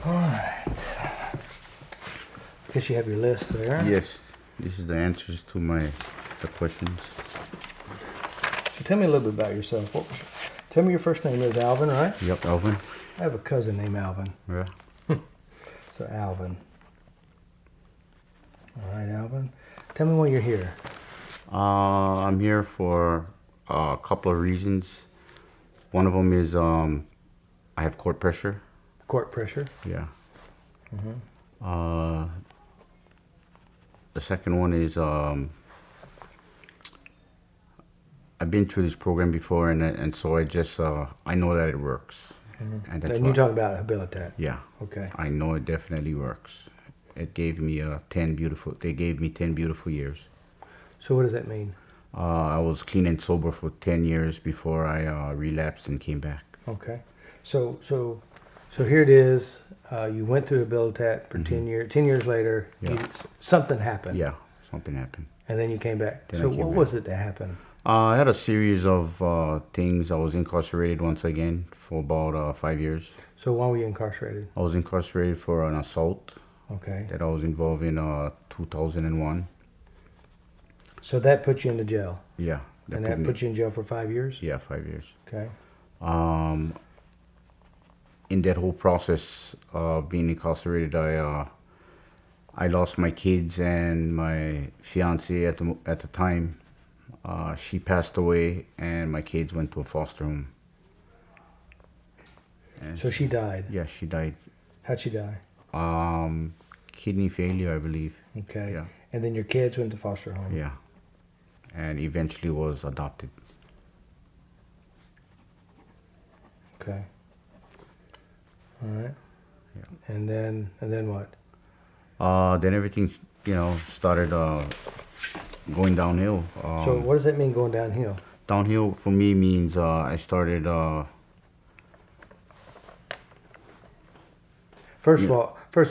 All right. Guess you have your list there. Yes, this is the answers to the questions. So tell me a little bit about yourself. Tell me your first name is Alvin, right? Yep, Alvin. I have a cousin named Alvin. Yeah. So Alvin. All right, Alvin. Tell me why you're here. I'm here for a couple of reasons. One of them is I have court pressure. Court pressure. Yeah. The second one is I've been through this program before, and so I know that it works. And that's And you're talking about Habilitat. Yeah. Okay. I know it definitely works. It gave me they gave me 10 beautiful years. So what does that mean? I was clean and sober for 10 years before I relapsed and came back. Okay. So here it is. You went through Habilitat for 10 years. 10 years later, Yeah. something happened. Yeah, something happened. And then you came back. Then So I came what back. was it that happened? I had a series of things. I was incarcerated once again for about 5 years. So why were you incarcerated? I was incarcerated for an assault Okay. that I was involved in 2001. So that put you into jail. Yeah. And that put you in jail for 5 years? Yeah, 5 years. Okay. In that whole process of being incarcerated, I lost my kids and my fiance at the time. She passed away, and my kids went to a foster home. And So she died. yeah, she died. How'd she die? Kidney failure, I believe. Okay. Yeah. And then your kids went to foster home. Yeah, and eventually was adopted. Okay. All right. Yeah. And then what? Then everything, started going downhill. So what does that mean, going downhill? Downhill for me means I started. First of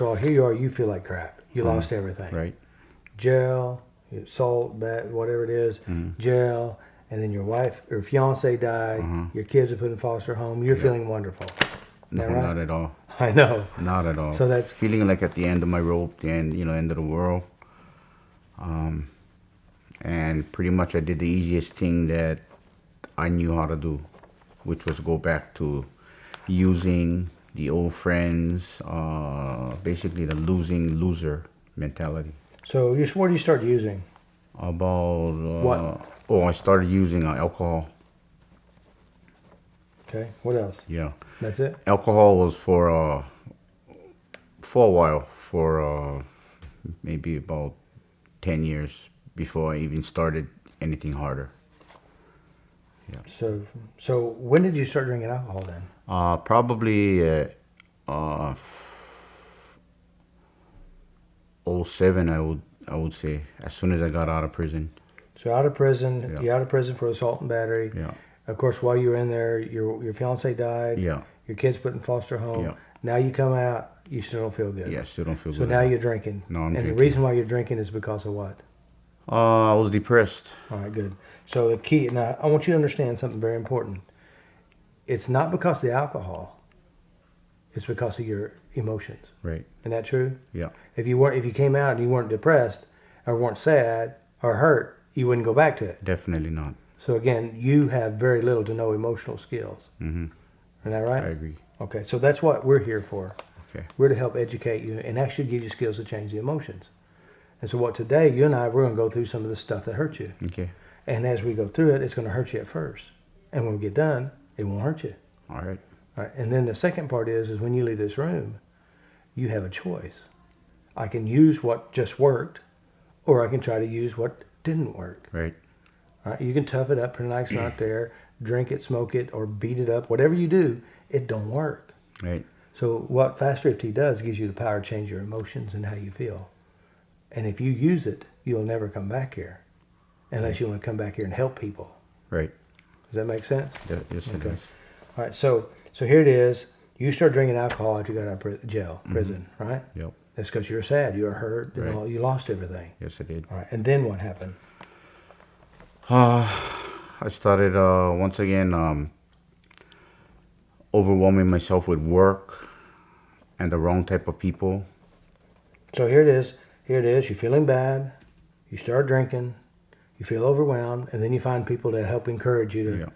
all, here you are. You feel like crap. You lost everything. Right. Jail, assault, whatever it is, jail, and then your wife or fiance died. Your kids are put in foster home. You're feeling wonderful. No, right? not at all. I know. Not at all. So that's feeling like at the end of my rope, the end, end of the world. And pretty much I did the easiest thing that I knew how to do, which was go back to using the old friends, basically the loser mentality. so. What do you start using? About What? I started using alcohol. Okay. What else? Yeah, That's it. alcohol was for a while, for maybe about 10 years before I even started anything harder. So when did you start drinking alcohol then? Probably 07, I would say, as soon as I got out of prison. So out of prison, Yeah. you're out of prison for assault and battery. Yeah. Of course, while you were in there, your fiance died. Yeah. Your kids put in foster home. Yeah. Now you come out, you still don't feel good. Yeah, still don't feel So good. now you're drinking. No, I'm and drinking. the reason why you're drinking is because of what? I was depressed. All right, good. So the key, now I want you to understand something very important. It's not because of the alcohol. It's because of your emotions. Right. Isn't that true? Yeah. If you came out and you weren't depressed or weren't sad or hurt, you wouldn't go back to it. Definitely not. So again, you have very little to no emotional skills. Mm-hmm. Isn't that right? I agree. Okay, so that's what we're here for. Okay. We're to help educate you and actually give you skills to change the emotions. And so what today, you and I, we're going to go through some of the stuff that hurt you. Okay. And as we go through it, it's going to hurt you at first. And when we get done, it won't hurt you. All right. All right. And then the second part is when you leave this room, you have a choice. I can use what just worked, or I can try to use what didn't work. Right. All right. You can tough it up, pretend like it's not there, drink it, smoke it, or beat it up. Whatever you do, it don't work. Right. So what FasterEFT does gives you the power to change your emotions and how you feel. And if you use it, you'll never come back here unless you want to come back here and help people. Right. Does that make sense? Yes, it Okay. does. All right. So here it is. You start drinking alcohol after you got out of prison, right? Yep. That's because you're sad, you were hurt, and Right. all, you lost everything. Yes, I did. All right. And then what happened? I started once again overwhelming myself with work, and the wrong type of people. So here it is. Here it is. You're feeling bad. You start drinking. You feel overwhelmed, and then you find people to help encourage you to Yeah.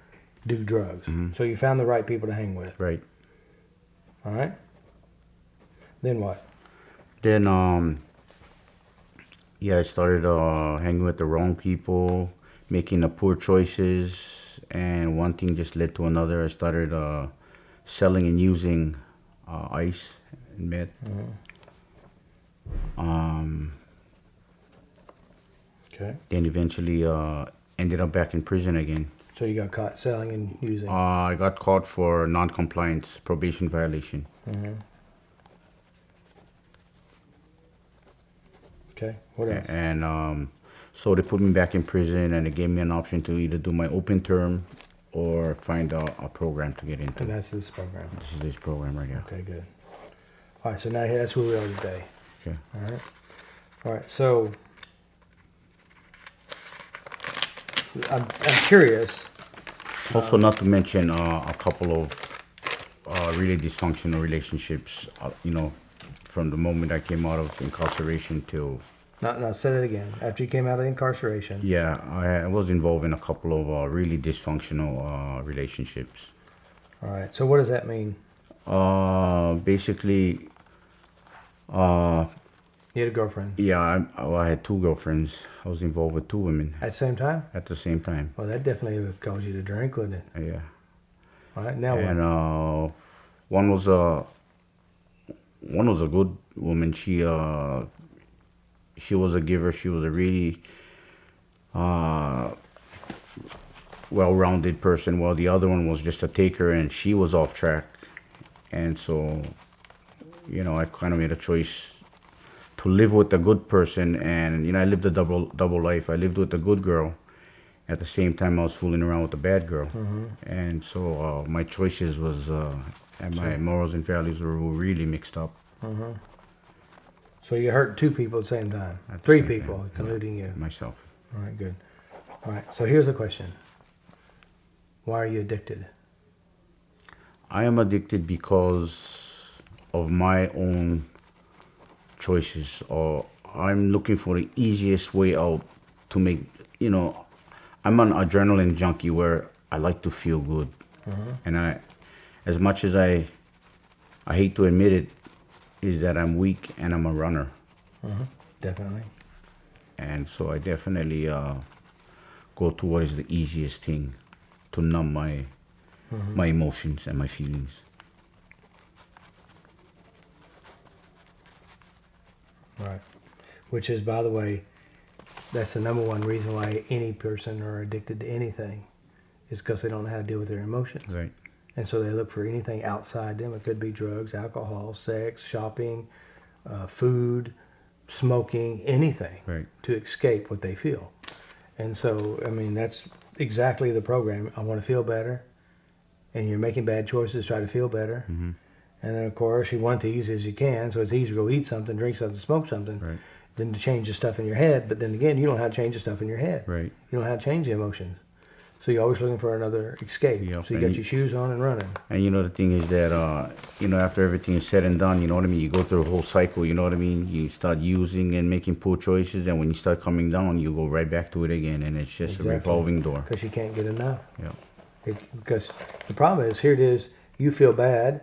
do drugs. So you found the right people to hang with. Right. All right. Then what? Then yeah, I started hanging with the wrong people, making the poor choices, and one thing just led to another. I started selling and using ice and meth. Okay. Then eventually ended up back in prison again. So you got caught selling and using. I got caught for non-compliance, probation violation. Okay. What else? And so they put me back in prison, and they gave me an option to either do my open term or find a program to get into. And that's this program. This is this program right here. Okay, good. All right, so now that's where we are today. Okay. All right. All right, so I'm curious. Also, not to mention a couple of really dysfunctional relationships, from the moment I came out of incarceration till... Now say that again. After you came out of incarceration. Yeah, I was involved in a couple of really dysfunctional relationships. All right, so what does that mean? Basically, You had a girlfriend. yeah, I had two girlfriends. I was involved with two women At the same time? at the same time. Well, that definitely would cause you to drink, wouldn't it? Yeah. All right, now And what? one was a good woman. She was a giver. She was a really well-rounded person, while the other one was just a taker, and she was off track. And so, I kind of made a choice to live with a good person, and I lived a double life. I lived with a good girl. At the same time, I was fooling around with a bad girl. And so my choices was and my morals and values were really mixed up. So you hurt two people at the same time. At the Three same people, time, including you. Myself. All right, good. All right, so here's the question. Why are you addicted? I am addicted because of my own choices, or I'm looking for the easiest way out to make, I'm an adrenaline junkie where I like to feel good. And as much as I hate to admit it, is that I'm weak and I'm a runner. Definitely. And so I definitely go to what is the easiest thing to numb my emotions and my feelings. Right. Which is, by the way, that's the number one reason why any person are addicted to anything, is because they don't know how to deal with their emotions. Right. And so they look for anything outside them. It could be drugs, alcohol, sex, shopping, food, smoking, anything Right. to escape what they feel. And so, I mean, that's exactly the program. I want to feel better. And you're making bad choices to try to feel better. And then, of course, you want it as easy as you can. So it's easier to go eat something, drink something, smoke something, Right. than to change the stuff in your head. But then again, you don't know how to change the stuff in your head. Right. You don't know how to change the emotions. So you're always looking for another escape. Yep. So you got your shoes on and running. And the thing is that, after everything is said and done, you know what I mean? You go through a whole cycle, you know what I mean? You start using and making poor choices, and when you start coming down, you go right back to it again, and it's just a revolving door. Because you can't get enough. Yeah. Because the problem is, here it is, you feel bad,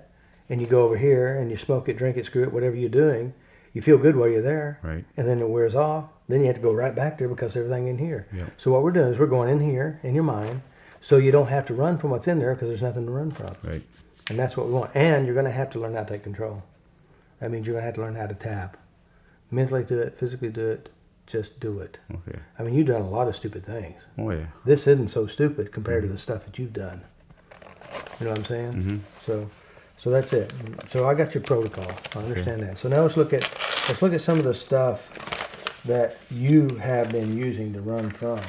and you go over here, and you smoke it, drink it, screw it, whatever you're doing. You feel good while you're there, Right. and then it wears off. Then you have to go right back there because everything in here. Yeah. So what we're doing is we're going in here, in your mind, so you don't have to run from what's in there because there's nothing to run from. Right. And that's what we want. And you're going to have to learn how to take control. That means you're going to have to learn how to tap. Mentally do it, physically do it, just do it. Okay. I mean, you've done a lot of stupid things. Oh, yeah. This isn't so stupid compared to the stuff that you've done. You know what I'm saying? So that's it. So I got your protocol. I understand that. So now let's look at some of the stuff that you have been using to run from.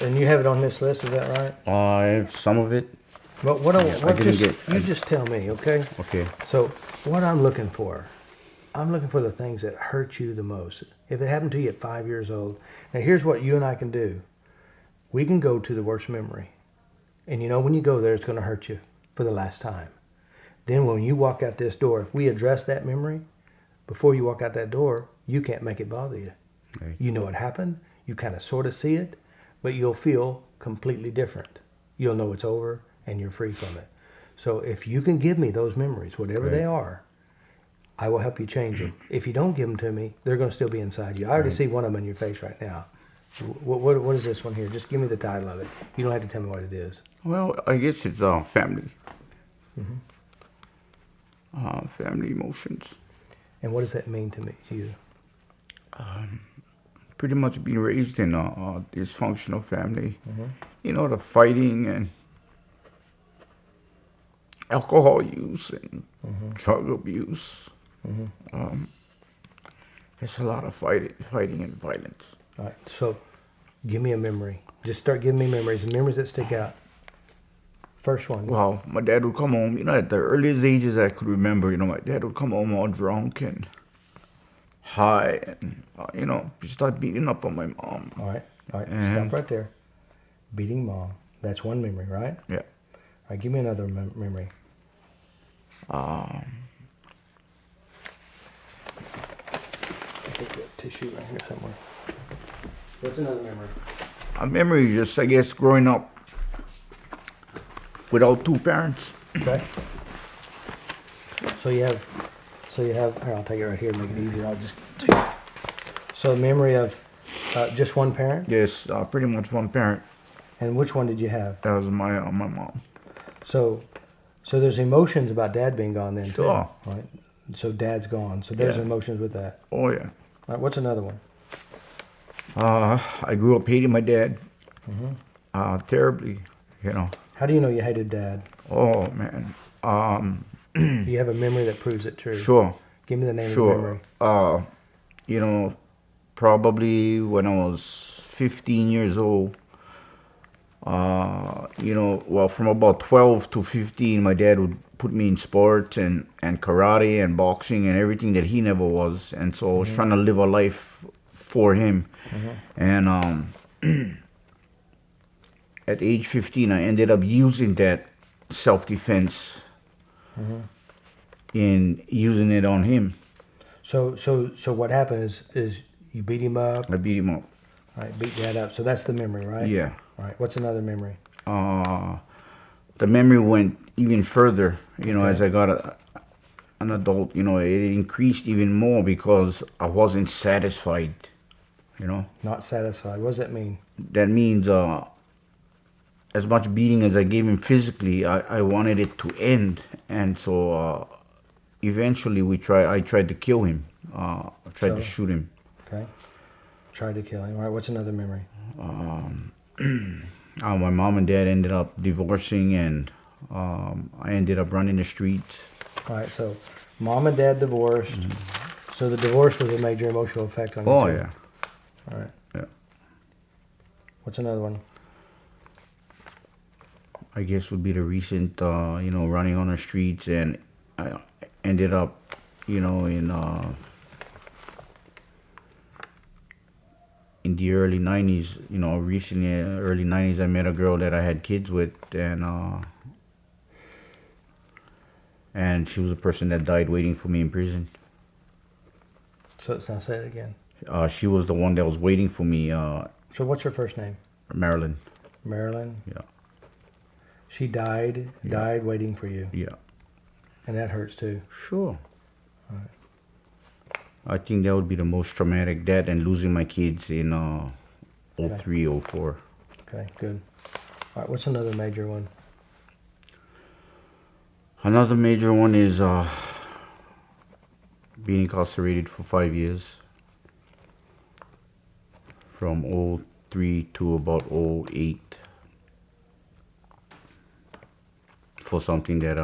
And you have it on this list. Is that right? I have some of it. Well, just tell me, okay? Okay. So what I'm looking for the things that hurt you the most. If it happened to you at 5 years old, now here's what you and I can do. We can go to the worst memory. And when you go there, it's going to hurt you. for the last time. Then when you walk out this door, if we address that memory, before you walk out that door, you can't make it bother you. Right. You know it happened. You kind of sort of see it, but you'll feel completely different. You'll know it's over and you're free from it. So if you can give me those memories, whatever they are, I will help you change them. If you don't give them to me, they're going to still be inside you. I already see one of them in your face right now. What is this one here? Just give me the title of it. You don't have to tell me what it is. Well, I guess it's family. Family emotions. And what does that mean to you? Pretty much being raised in a dysfunctional family. You know, the fighting and alcohol use and drug abuse. There's a lot of fighting and violence. All right, so give me a memory. Just start giving me memories that stick out. First one. Well, my dad would come home, you know, at the earliest ages I could remember, you know, my dad would come home all drunk and high and, you know, start beating up on my mom. All right, And- stop right there. Beating mom. That's one memory, right? Yeah. All right, give me another memory. I think we have tissue right here somewhere. What's another memory? A memory just, I guess, growing up without two parents. Okay. So you have, here, I'll take it right here, make it easier. I'll just take it. So a memory of just one parent? Yes, pretty much one parent. And which one did you have? That was my mom. So there's emotions about dad being gone then too, Sure. right? So dad's gone. So there's Yeah. emotions with that. Oh, yeah. All right, what's another one? I grew up hating my dad. Terribly, you know. How do you know you hated dad? Oh, man. Do you have a memory that proves it true? Sure. Give me the name of the memory. Sure. You know, probably when I was 15 years old, you know, well, from about 12 to 15, my dad would put me in sports and karate and boxing and everything that he never was. And so I was trying to live a life for him. And at age 15, I ended up using that self-defense in using it on him. So what happened is you beat him up. I beat him up. All right, beat dad up. So that's the memory, right? Yeah. All right, what's another memory? The memory went even further, you know, as I got an adult, you know, it increased even more because I wasn't satisfied, you know. Not satisfied. What does that mean? That means as much beating as I gave him physically, I wanted it to end. And so eventually I tried to kill him. I tried to shoot him. Okay. Tried to kill him. All right, what's another memory? My mom and dad ended up divorcing, and I ended up running the streets. All right, so mom and dad divorced. So the divorce was a major emotional effect on you. Oh, too. yeah. All right. Yeah. What's another one? I guess would be the recent, you know, running on the streets, and I ended up, you know, in the early 90s, you know, recently, early 90s, I met a girl that I had kids with, and she was a person that died waiting for me in prison. So let's not say it again. She was the one that was waiting for me, So what's your first name? Marilyn. Marilyn? Yeah. She died waiting for you. Yeah. And that hurts too. Sure. I think that would be the most traumatic, that and losing my kids in 03, 04. Okay, good. All right, what's another major one? Another major one is being incarcerated for 5 years. From 03 to about 08. For something that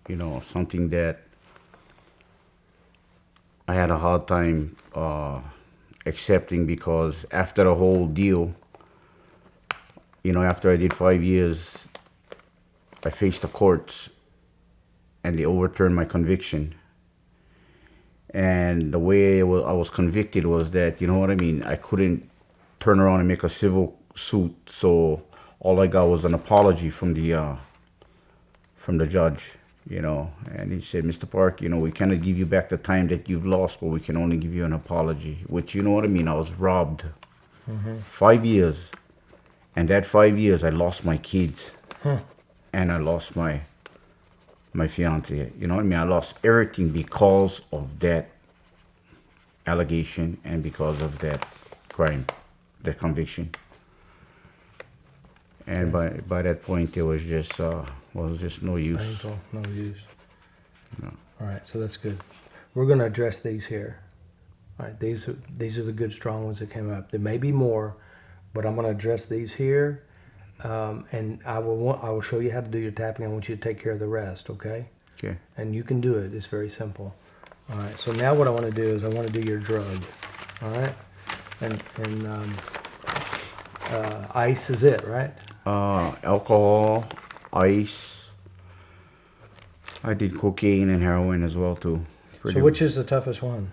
you know, something that I had a hard time accepting, because after the whole deal, you know, after I did 5 years, I faced the courts and they overturned my conviction. And the way I was convicted was that, you know what I mean, I couldn't turn around and make a civil suit. So all I got was an apology from the judge, and he said, Mr. Park, we cannot give you back the time that you've lost, but we can only give you an apology, which, you know what I mean? I was robbed 5 years. And that 5 years, I lost my kids and I lost my fiance. You know what I mean? I lost everything because of that allegation and because of that crime, that conviction. And by that point, it was just no use. Painful, no use. No. All right, so that's good. We're going to address these here. All right, these are the good, strong ones that came up. There may be more, but I'm going to address these here, and I will show you how to do your tapping. I want you to take care of the rest, okay? Okay. And you can do it. It's very simple. All right. So now what I want to do is I want to do your drug. All right. And ice is it, right? Alcohol, ice. I did cocaine and heroin as well too. So which is the toughest one?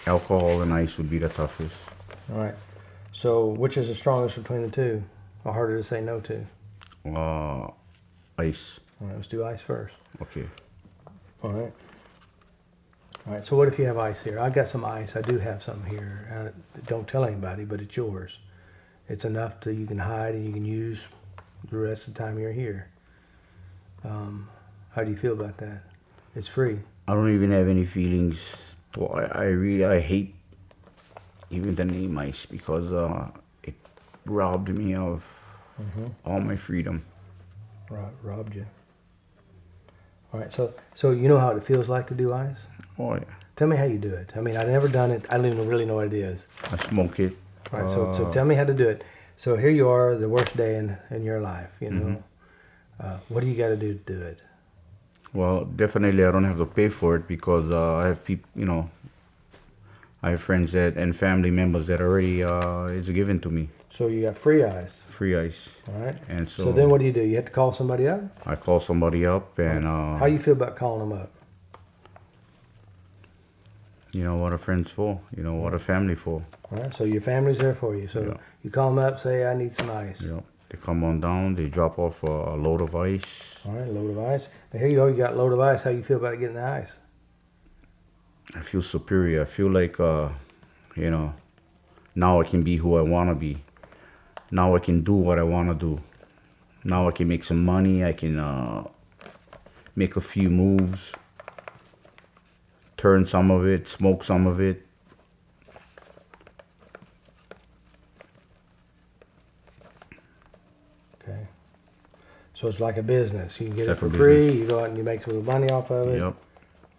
Alcohol and ice would be the toughest. All right. So which is the strongest between the two? Or harder to say no to? Ice. All right. Let's do ice first. Okay. All right. All right. So what if you have ice here? I got some ice. I do have some here. Don't tell anybody, but it's yours. It's enough that you can hide and you can use the rest of the time you're here. How do you feel about that? It's free. I don't even have any feelings. I hate even the name ice because it robbed me of all my freedom. Robbed you. All right. So you know how it feels like to do ice? Oh yeah. Tell me how you do it. I mean, I've never done it. I don't even really know what it is. I smoke it. All right. So tell me how to do it. So here you are, the worst day in your life. You know. What do you got to do to do it? Well, definitely I don't have to pay for it because I have people, I have friends and family members that already it's given to me. So you got free ice. Free ice. All right. And So then what do? You have to call somebody up? I call somebody up and how you feel about calling them up? What a friend's for, what a family for. All right. So your family's there for you. So you call them up, say, I need some ice. They come on down, they drop off a load of ice. All right, load of ice. Now here you go, you got a load of ice. How you feel about getting the ice? I feel superior. I feel like, now I can be who I want to be. Now I can do what I want to do. Now I can make some money. I can make a few moves. Turn some of it, smoke some of it. Okay. So it's like a business. You can get it Like for a free. business. You go out and you make some money off of it. Yep.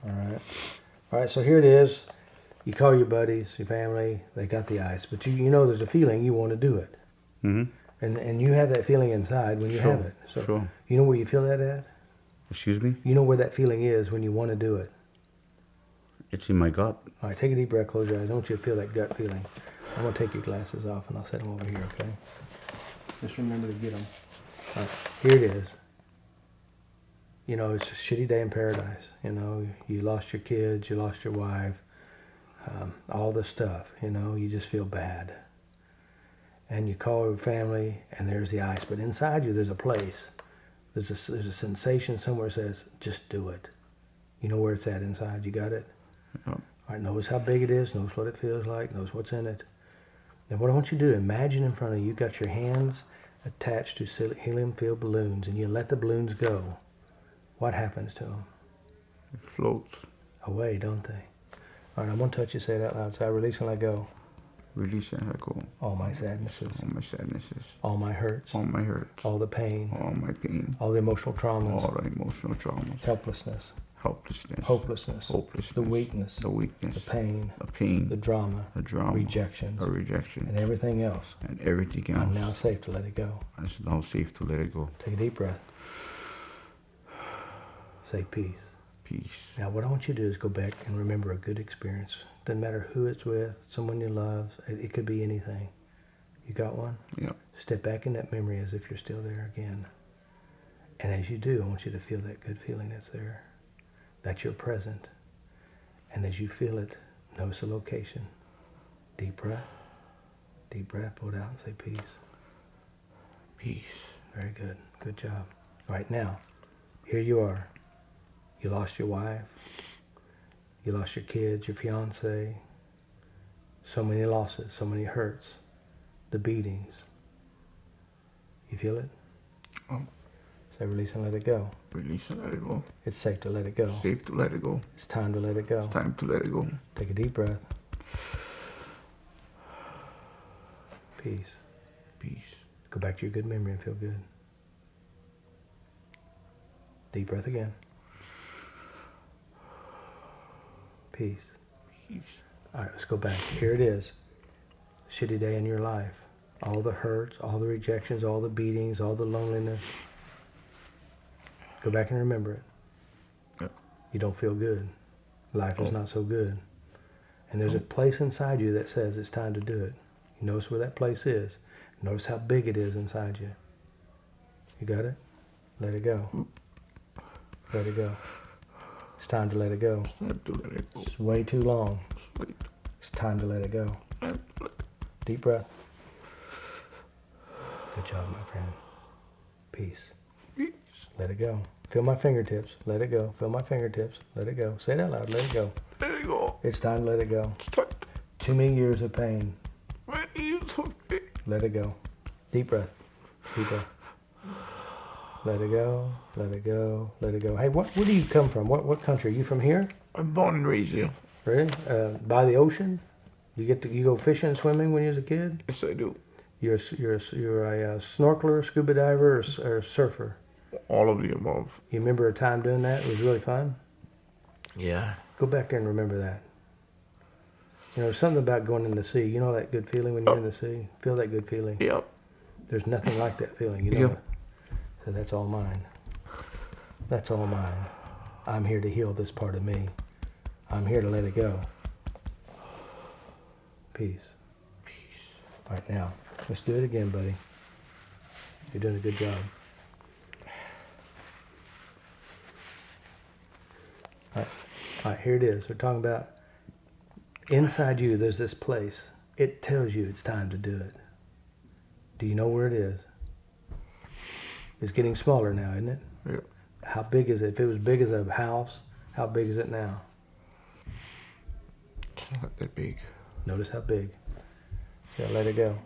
All right. All right. So here it is. You call your buddies, your family. They got the ice, but you know there's a feeling you want to do it. Mm-hmm. And you have that feeling inside when you have it. So Sure. you know where you feel that at? Excuse me? You know where that feeling is when you want to do it. It's in my gut. All right, take a deep breath, close your eyes. I want you to feel that gut feeling. I'm going to take your glasses off and I'll set them over here, okay? Just remember to get them. All right, here it is. It's a shitty day in paradise. You lost your kids, you lost your wife, all this stuff, you just feel bad. And you call your family and there's the ice. But inside you, there's a place. There's a sensation somewhere that says, just do it. You know where it's at inside. You got it? Yep. All right, notice how big it is, notice what it feels like, notice what's in it. Then what I want you to do, imagine in front of you, got your hands attached to helium-filled balloons, and you let the balloons go. What happens to them? It floats. Away, don't they? All right, I'm going to touch you, say it out loud. So I release and let go. Release and let go. All my sadnesses. All my sadnesses. All my hurts. All my hurts. All the pain. All my pain. All the emotional traumas. All the emotional traumas. Helplessness. Helplessness. Hopelessness. Hopelessness. The weakness. The weakness. The pain. The pain. The drama. The drama. Rejection. The rejection. And everything else. And everything else. I'm now safe to let it go. It's now safe to let it go. Take a deep breath. Say peace. Peace. Now what I want you to do is go back and remember a good experience. Doesn't matter who it's with, someone you love. It could be anything. You got one? Yep. Step back in that memory as if you're still there again. And as you do, I want you to feel that good feeling that's there. That you're present. And as you feel it, notice the location. Deep breath. Deep breath, pull it out and say peace. Peace. Very good. Good job. All right, now, here you are. You lost your wife. You lost your kids, your fiance. So many losses, so many hurts. The beatings. You feel it? Oh. Say release and let it go. Release and let it go. It's safe to let it go. Safe to let it go. It's time to let it go. It's time to let it go. Take a deep breath. Peace. Peace. Go back to your good memory and feel good. Deep breath again. Peace. Peace. All right, let's go back. Here it is. Shitty day in your life. All the hurts, all the rejections, all the beatings, all the loneliness. Go back and remember it. Yep. You don't feel good. Life is not so good. And there's a place inside you that says it's time to do it. You notice where that place is. Notice how big it is inside you. You got it? Let it go. Let it go. It's time to let it go. It's time to let it go. It's way too long. Wait. It's time to let it go. Time to let Deep breath. Good job, my friend. Peace. Peace. Let it go. Feel my fingertips. Let it go. Feel my fingertips. Let it go. Say it out loud. Let it go. Let it go. It's time to let it go. It's time to Too many years of pain. let it go. Let it go. Deep breath. Deep breath. Let it go. Let it go. Let it go. Hey, where do you come from? What country? Are you from here? I'm born and raised here. Really? By the ocean? You go fishing and swimming when you was a kid? Yes, I do. You're a snorkeler, scuba diver, or surfer? All of the above. You remember a time doing that? It was really fun? Yeah. Go back there and remember that. You know, there's something about going in the sea. You know that good feeling when you're in the sea? Feel that good feeling. Yep. There's nothing like that feeling, you know. Yep. So that's all mine. That's all mine. I'm here to heal this part of me. I'm here to let it go. Peace. Peace. All right, now, let's do it again, buddy. You're doing a good job. All right, here it is. We're talking about inside you, there's this place. It tells you it's time to do it. Do you know where it is? It's getting smaller now, isn't it? Yep. How big is it? If it was big as a house, how big is it now? It's not that big. Notice how big. So let it go.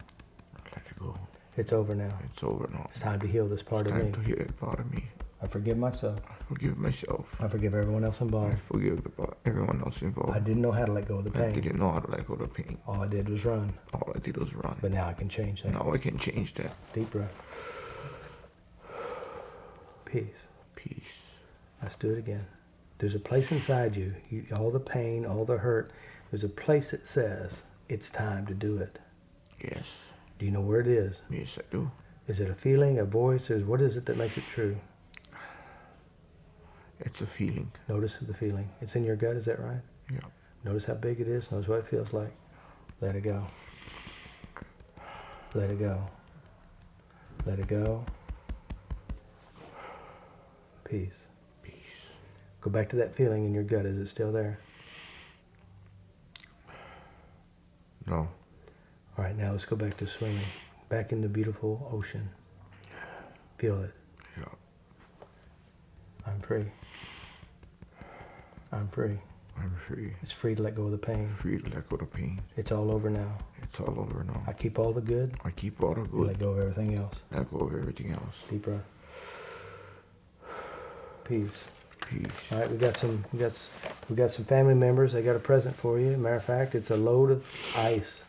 Let it go. It's over now. It's over now. It's time to heal this part It's of me. time to heal that part of me. I forgive myself. I forgive myself. I forgive everyone else I involved. forgive everyone else involved. I didn't know how to let go of the I pain. didn't know how to let go of the pain. All I did was run. All I did was run. But now I can change that. Now I can change that. Deep breath. Peace. Peace. Let's do it again. There's a place inside you, all the pain, all the hurt. There's a place that says it's time to do it. Yes. Do you know where it is? Yes, I do. Is it a feeling, a voice? What is it that makes it true? It's a feeling. Notice the feeling. It's in your gut, is that right? Yeah. Notice how big it is. Notice what it feels like. Let it go. Let it go. Let it go. Peace. Peace. Go back to that feeling in your gut. Is it still there? No. All right, now let's go back to swimming. Back in the beautiful ocean. Feel it. Yeah. I'm free. I'm free. I'm free. It's free to let go of the pain. Free to let go of the pain. It's all over now. It's all over now. I keep all the good. I keep all the And good. let go of everything else. Let go of everything else. Deep breath. Peace. Peace. All right, we got some family members. They got a present for you. Matter of fact, it's a load of ice.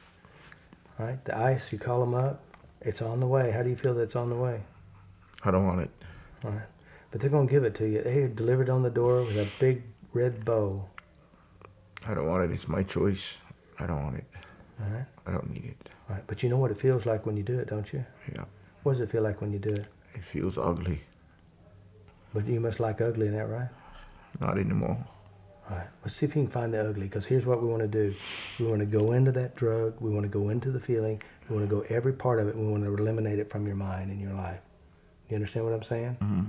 All right, the ice. You call them up. It's on the way. How do you feel that it's on the way? I don't want it. All right, but they're gonna give it to you. They delivered on the door with a big red bow. I don't want it. It's my choice. I don't want it. All right. I don't need it. All right, but you know what it feels like when you do it, don't you? Yeah. What does it feel like when you do it? It feels ugly. But you must like ugly, isn't that right? Not anymore. All right, let's see if you can find the ugly, because here's what we want to do. We want to go into that drug. We want to go into the feeling. We want to go every part of it. We want to eliminate it from your mind and your life. You understand what I'm saying? Mm-hmm.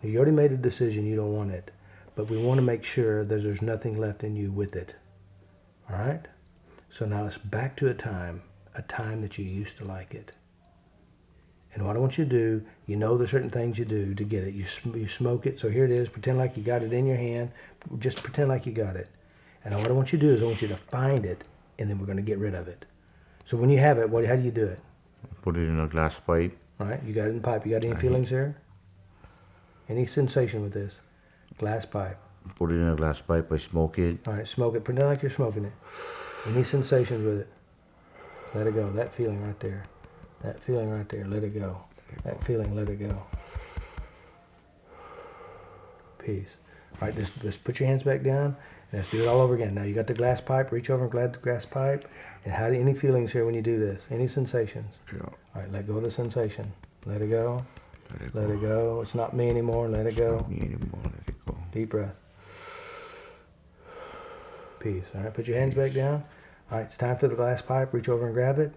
Now, you already made a decision. You don't want it. But we want to make sure that there's nothing left in you with it. All right? So now it's back to a time a time that you used to like it. And what I want you to do, you know there's certain things you do to get it. You smoke it, so here it is. Pretend like you got it in your hand. Just pretend like you got it. And what I want you to do is I want you to find it, and then we're going to get rid of it. So when you have it, how do you do it? Put it in a glass pipe. All right, you got it in the pipe. You got any feelings there? Any sensation with this? Glass pipe. Put it in a glass pipe. I smoke it. All right, smoke it. Pretend like you're smoking it. Any sensations with it? Let it go. That feeling right there. That feeling right there. Let it go. That feeling, let it go. Peace. All right, just put your hands back down, and let's do it all over again. Now you got the glass pipe. Reach over and grab the glass pipe. And any feelings here when you do this? Any sensations? Yeah. All right, let go of the sensation. Let it go. Let it go. Let it go. It's not me anymore. Let it go. Not me anymore. Let it go. Deep breath. Peace. All right, put your hands back down. All right, it's time for the glass pipe. Reach over and grab it.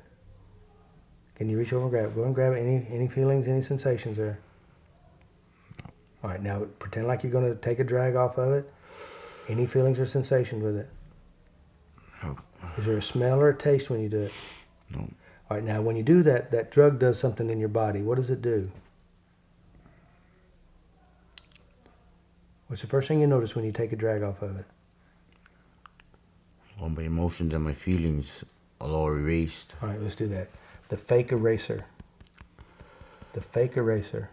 Can you reach over and grab it? Go and grab it. Any feelings, any sensations there? All right, now pretend like you're going to take a drag off of it. Any feelings or sensations with it? No. Is there a smell or a taste when you do it? No. All right, now when you do that, that drug does something in your body. What does it do? What's the first thing you notice when you take a drag off of it? All my emotions and my feelings are all erased. All right, let's do that. The fake eraser. The fake eraser.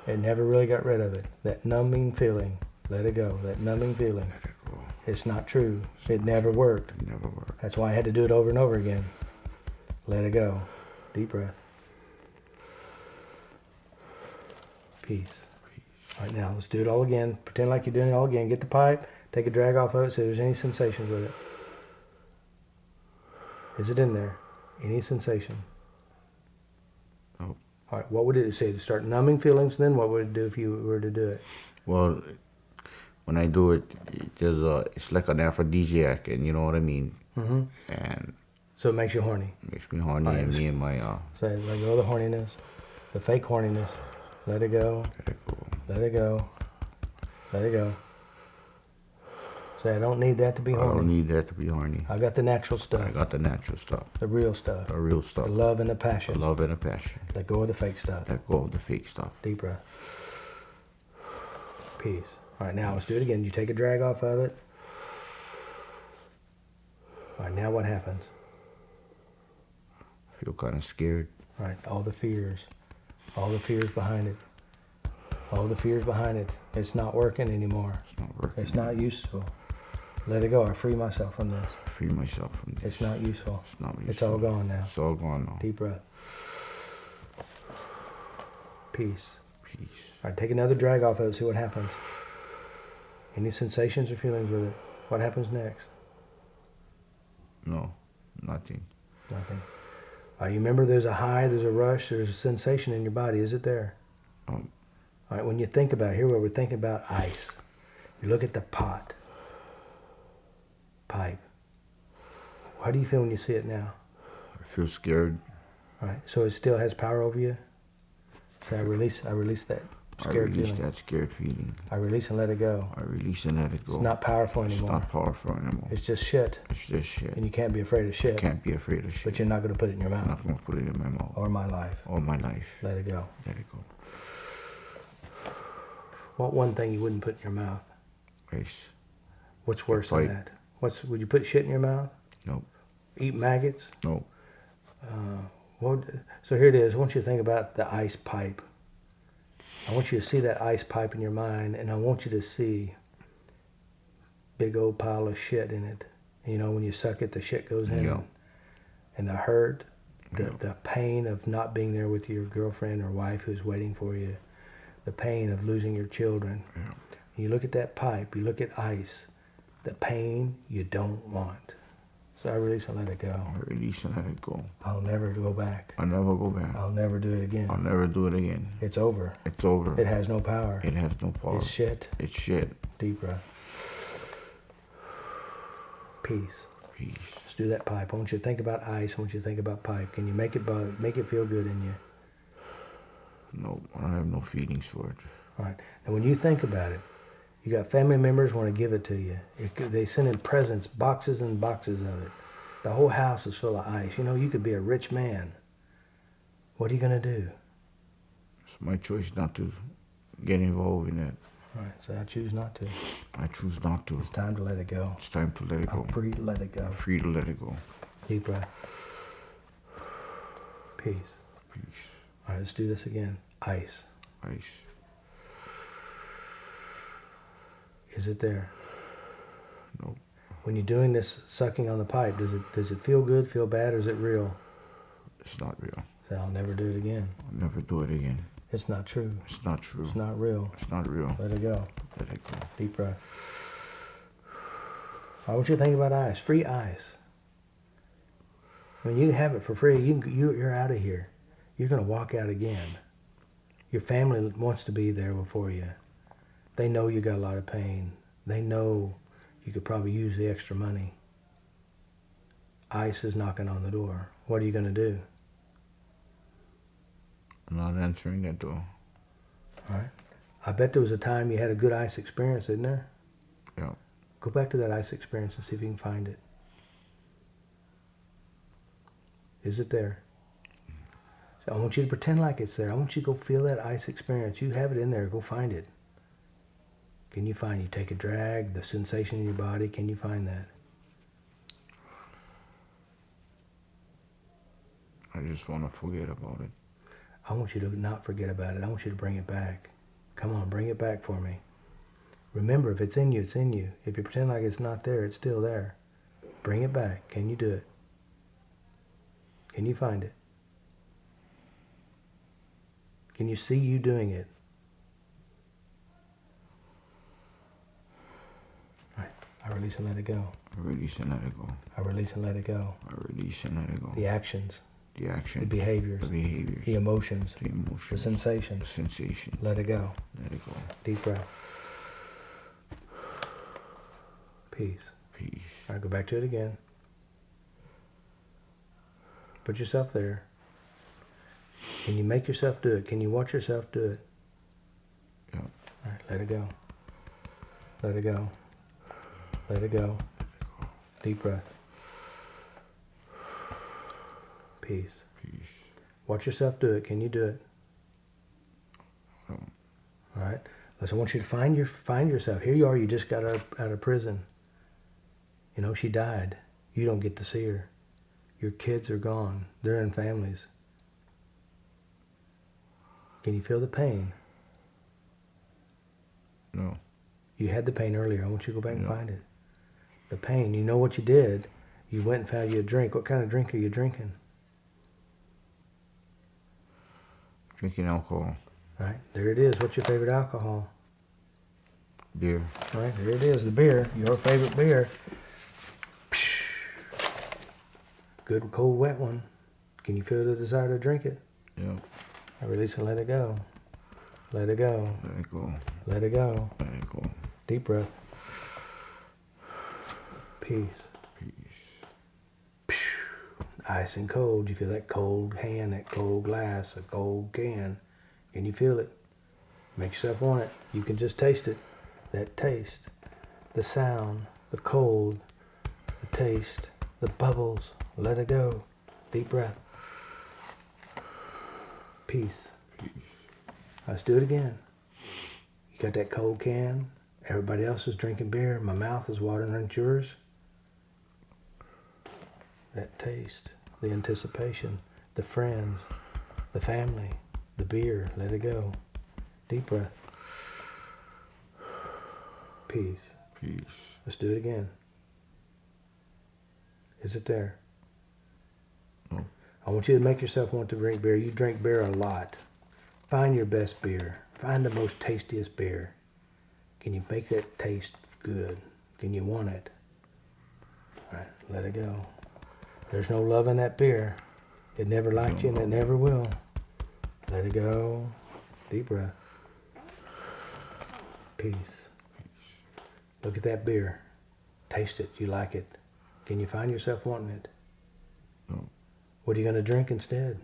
It never really got rid of it. That numbing feeling. Let it go. That numbing feeling. Let it go. It's not true. It never worked. It never worked. That's why I had to do it over and over again. Let it go. Deep breath. Peace. All right, now let's do it all again. Pretend like you're doing it all again. Get the pipe. Take a drag off of it so there's any sensations with it. Is it in there? Any sensation? No. All right, what would it say? To start numbing feelings, then what would it do if you were to do it? Well, when I do it, it's like an aphrodisiac, and you know what I mean. Mm-hmm. And So it makes you horny. makes me horny, All right, and me and my So let go of the horniness, the fake horniness. Let it go. let it go. Let it go. Let it go. Say, I don't need that to be I don't horny. need that to be horny. I got the natural stuff, I got the natural stuff, the real stuff, the real the stuff, love and the the passion. love and the passion. Let go of the fake stuff. Let go of the fake stuff. Deep breath. Peace. All right, now let's do it again. You take a drag off of it. All right, now what happens? I feel kind of scared. All right, all the fears behind it. All the fears behind it. It's not working anymore. It's not working. It's not useful. Let it go. I free myself from this. I free myself from this. It's not useful. It's not useful. It's all gone now. It's all gone now. Deep breath. Peace. Peace. All right, take another drag off of it. See what happens. Any sensations or feelings with it? What happens next? No, nothing. Nothing. All right, you remember there's a high, there's a rush, there's a sensation in your body. Is it there? All right, when you think about it, here where we're thinking about ice, you look at the pipe. How do you feel when you see it now? I feel scared. All right, so it still has power over you? So I release that I scared release feeling. that scared feeling. I release and let it go. I release and let it go. It's not powerful It's anymore. not powerful anymore. It's just shit. It's just shit. And you can't be afraid of shit. Can't be afraid of shit. But you're not going to put it in your I'm mouth. not gonna put it in my mouth. Or my life. All my life. Let it go. Let it go. What one thing you wouldn't put in your mouth? Ice. What's worse than Pipe. that? Would you put shit in your mouth? No. Eat maggots? No. So here it is. I want you to think about the ice pipe. I want you to see that ice pipe in your mind, and I want you to see big old pile of shit in it. You know, when you suck it, the shit goes in. Yeah. And the hurt, Yeah. the pain of not being there with your girlfriend or wife who's waiting for you, the pain of losing your children. Yeah. You look at that pipe, you look at ice, the pain you don't want. So I release and let it go. I release and let it go. I'll never go back. I'll never go back. I'll never do it again. I'll never do it again. It's over. It's over. It has no power. It has no power. It's shit. It's shit. Deep breath. Peace. Peace. Let's do that pipe. I want you to think about ice. I want you to think about pipe. Can you make it feel good in you? No, I don't have no feelings for it. All right. And when you think about it, you got family members want to give it to you. They send in presents, boxes and boxes of it. The whole house is full of ice. You know, you could be a rich man. What are you going to do? It's my choice not to get involved in that. All right, so I choose not to. I choose not to. It's time to let it go. It's time to let it go. I'm free to let it go. I'm free to let it go. Deep breath. Peace. Peace. All right, let's do this again. Ice. Ice. Is it there? No. When you're doing this sucking on the pipe, does it feel good, feel bad, or is it real? It's not real. So I'll never do it again. I'll never do it again. It's not true. It's not true. It's not real. It's not real. Let it go. Let it go. Deep breath. I want you to think about ice. Free ice. When you have it for free, you're out of here. You're going to walk out again. Your family wants to be there for you. They know you got a lot of pain. They know you could probably use the extra money. Ice is knocking on the door. What are you going to do? I'm not answering that door. All right. I bet there was a time you had a good ice experience, isn't there? Yeah. Go back to that ice experience and see if you can find it. Is it there? So I want you to pretend like it's there. I want you to go feel that ice experience. You have it in there. Go find it. Can you find it? You take a drag, the sensation in your body. Can you find that? I just want to forget about it. I want you to not forget about it. I want you to bring it back. Come on, bring it back for me. Remember, if it's in you, it's in you. If you pretend like it's not there, it's still there. Bring it back. Can you do it? Can you find it? Can you see you doing it? All right. I release and let it go. I release and let it go. I release and let it go. I release and let it go. The actions. The action. The behaviors. The behaviors. The emotions. The emotions. The sensations. The sensation. Let it go. Let it go. Deep breath. Peace. Peace. All right, go back to it again. Put yourself there. Can you make yourself do it? Can you watch yourself do it? Yeah. All right, let it go. Let it go. Let it go. Deep breath. Peace. Peace. Watch yourself do it. Can you do it? No. All right. Listen, I want you to find yourself. Here you are. You just got out of prison. You know, she died. You don't get to see her. Your kids are gone. They're in families. Can you feel the pain? No. You had the pain earlier. I want you to go back and No. find it. The pain. You know what you did. You went and found you a drink. What kind of drink are you drinking? Drinking alcohol. All right. There it is. What's your favorite alcohol? Beer. All right. There it is. The beer. Your favorite beer. Good, cold, wet one. Can you feel the desire to drink it? Yeah. I release and let it go. Let it go. Let it go. Let it go. Let it go. Deep breath. Peace. Peace. Ice and cold. You feel that cold hand, that cold glass, a cold can. Can you feel it? Make yourself want it. You can just taste it. That taste, the sound, the cold, the taste, the bubbles. Let it go. Deep breath. Peace. Peace. Let's do it again. You got that cold can. Everybody else is drinking beer. My mouth is watering. Aren't yours? That taste, the anticipation, the friends, the family, the beer. Let it go. Deep breath. Peace. Peace. Let's do it again. Is it there? No. I want you to make yourself want to drink beer. You drink beer a lot. Find your best beer. Find the most tastiest beer. Can you make that taste good? Can you want it? All right, let it go. There's no love in that beer. It never liked you and it never will. Let it go. Deep breath. Peace. Look at that beer. Taste it. You like it. Can you find yourself wanting it? No. What are you going to drink instead?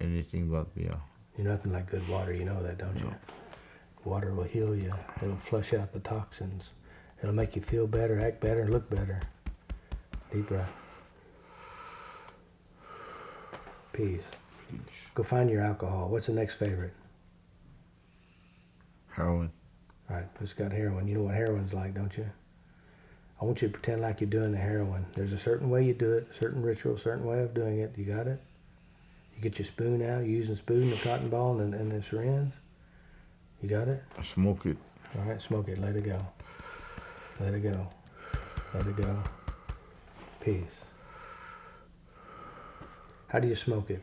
Anything but beer. You're nothing like good water. You know that, don't you? Water will heal you. It'll flush out the toxins. It'll make you feel better, act better, look better. Deep breath. Peace. Peace. Go find your alcohol. What's the next favorite? Heroin. All right, it's got heroin. You know what heroin's like, don't you? I want you to pretend like you're doing the heroin. There's a certain way you do it, a certain ritual, a certain way of doing it. You got it? You get your spoon out, you're using spoon, the cotton ball, and the syringe. You got it? I smoke it. All right, smoke it. Let it go. Let it go. Let it go. Peace. How do you smoke it?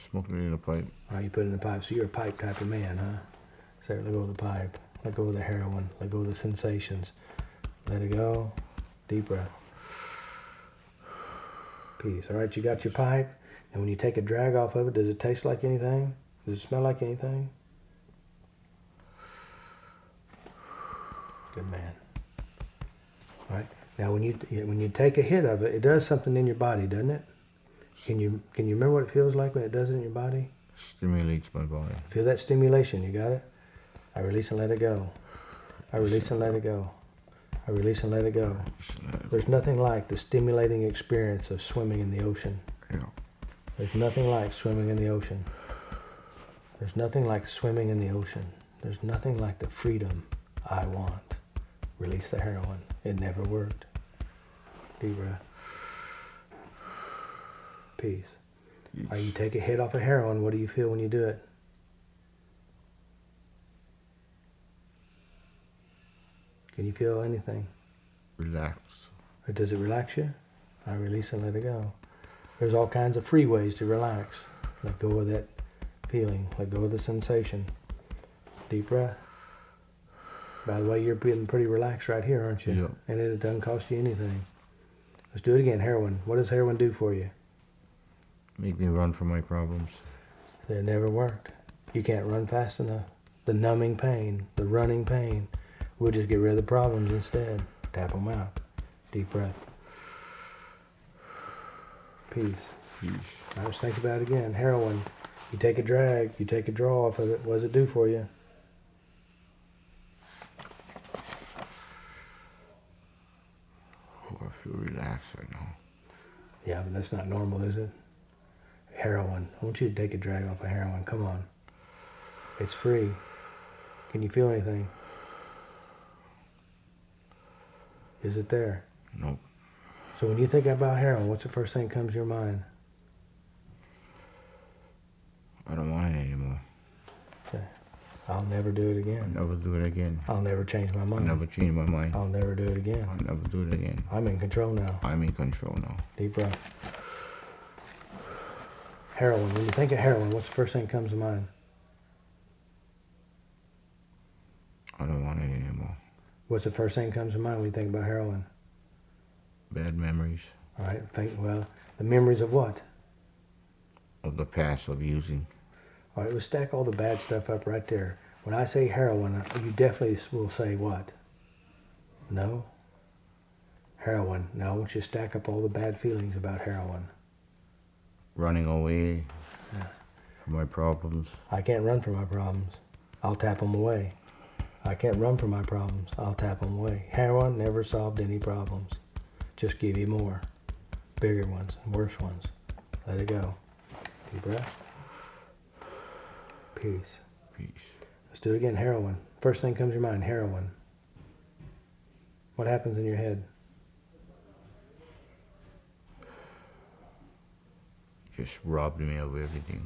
Smoking it in a pipe. All right, you put it in the pipe. So you're a pipe type of man, huh? So let go of the pipe. Let go of the heroin. Let go of the sensations. Let it go. Deep breath. Peace. All right, you got your pipe. And when you take a drag off of it, does it taste like anything? Does it smell like anything? Good man. All right. Now, when you take a hit of it, it does something in your body, doesn't it? Can you remember what it feels like when it does it in your body? Stimulates my body. Feel that stimulation. You got it? I release and let it go. I release and let it go. I release and let it go. There's nothing like the stimulating experience of swimming in the ocean. Yeah. There's nothing like swimming in the ocean. There's nothing like swimming in the ocean. There's nothing like the freedom I want. Release the heroin. It never worked. Deep breath. Peace. All right, you take a hit off of heroin. What do you feel when you do it? Can you feel anything? Relaxed. Or does it relax you? I release and let it go. There's all kinds of free ways to relax. Let go of that feeling. Let go of the sensation. Deep breath. By the way, you're feeling pretty relaxed right here, aren't you? Yep. And it doesn't cost you anything. Let's do it again. Heroin. What does heroin do for you? Make me run from my problems. It never worked. You can't run fast enough. The numbing pain, the running pain. We'll just get rid of the problems instead. Tap them out. Deep breath. Peace. Peace. Now let's think about it again. Heroin. You take a drag, you take a draw off of it. What does it do for you? Oh, I feel relaxed right now. Yeah, but that's not normal, is it? Heroin. I want you to take a drag off of heroin. Come on. It's free. Can you feel anything? Is it there? Nope. So when you think about heroin, what's the first thing that comes to your mind? I don't want it anymore. Okay. I'll never do it again. I'll never do it again. I'll never change my I'll mind. never change my mind. I'll never do it again. I'll never do it again. I'm in control now. I'm in control now. Deep breath. Heroin. When you think of heroin, what's the first thing that comes to mind? I don't want it anymore. What's the first thing that comes to mind when you think about heroin? Bad memories All right. Well, the memories of what? of the past of using. All right. We'll stack all the bad stuff up right there. When I say heroin, you definitely will say what? No? Heroin. Now I want you to stack up all the bad feelings about heroin. Running away Yeah. from my problems. I can't run from my problems. I'll tap them away. I can't run from my problems. I'll tap them away. Heroin never solved any problems. Just give you more. Bigger ones and worse ones. Let it go. Deep breath. Peace. Peace. Let's do it again. Heroin. First thing comes to your mind, heroin. What happens in your head? Just robbed me of everything.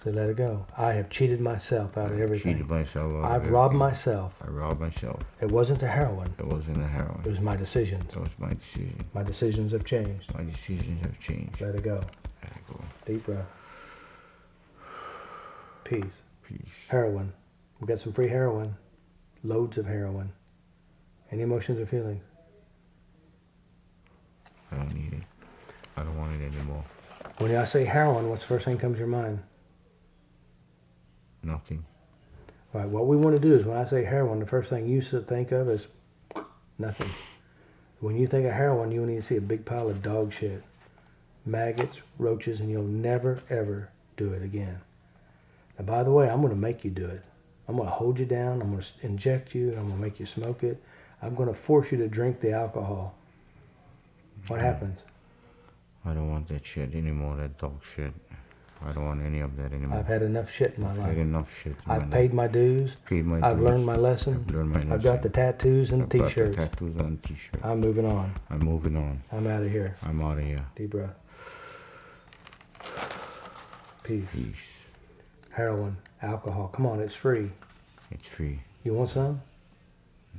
So let it go. I have cheated myself out of everything. Cheated myself out of I've robbed everything. myself. I robbed myself. It wasn't the heroin. It wasn't a heroin. It was my decisions. That was my decision. My decisions have changed. My decisions have changed. Let it go. Let it go. Deep breath. Peace. Peace. Heroin. We got some free heroin. Loads of heroin. Any emotions or feelings? I don't need it. I don't want it anymore. When I say heroin, what's the first thing that comes to your mind? Nothing. All right, what we want to do is when I say heroin, the first thing you should think of is nothing. When you think of heroin, you need to see a big pile of dog shit. Maggots, roaches, and you'll never, ever do it again. And by the way, I'm going to make you do it. I'm going to hold you down. I'm going to inject you. I'm going to make you smoke it. I'm going to force you to drink the alcohol. What happens? I don't want that shit anymore, that dog shit. I don't want any of that anymore. I've had enough shit in my I've life. had enough shit in my I've paid my dues. Paid my I've dues. learned my lesson. I've learned my lesson. I've got the tattoos and I've got the t-shirts. tattoos and t-shirts. I'm moving on. I'm moving on. I'm out of here. I'm out of here. Deep breath. Peace. Peace. Heroin, alcohol. Come on, it's free. It's free. You want some?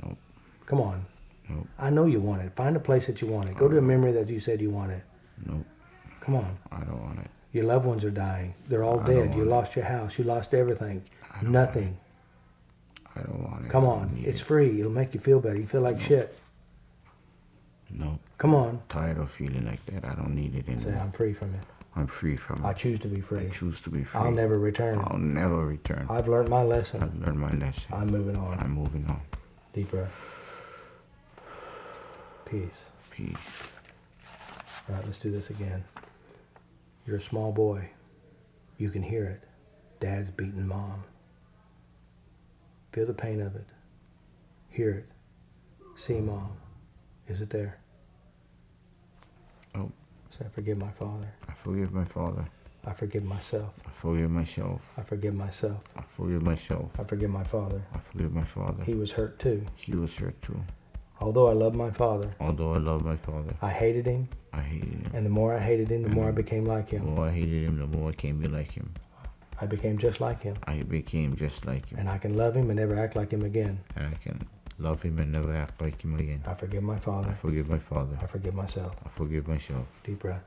Nope. Come on. Nope. I know you want it. Find a place that you want it. Go to a memory that you said you wanted. Nope. Come on. I don't want it. Your loved ones are dying. They're all I don't dead. You want it. lost your house. You lost everything. I don't Nothing. I don't want it. Come I on. don't need It's it. free. It'll make you feel better. You feel like shit. Nope. Come on. Tired of feeling like that. I don't need it Say, anymore. I'm free from it. I'm free from I it. choose to be free. I choose to be free. I'll never return. I'll never return. I've learned my lesson. I've learned my lesson. I'm moving on. I'm moving on. Deep breath. Peace. Peace. All right, let's do this again. You're a small boy. You can hear it. Dad's beating mom. Feel the pain of it. Hear it. See mom. Is it there? Oh. Say, I forgive my father. I forgive my father. I forgive myself. I forgive myself. I forgive myself. I forgive myself. I forgive my father. I forgive my father. He was hurt too. He was hurt too. Although I love my father, Although I love my father, I hated him, I hated him. and the more I hated him, the more I became like The him. more I hated him, the more I came to be like him. I became just like him, I became just like him. and I can love him and never act like him again. And I can love him and never act like him again. I forgive my I father. forgive my father. I forgive myself. I forgive myself. Deep breath.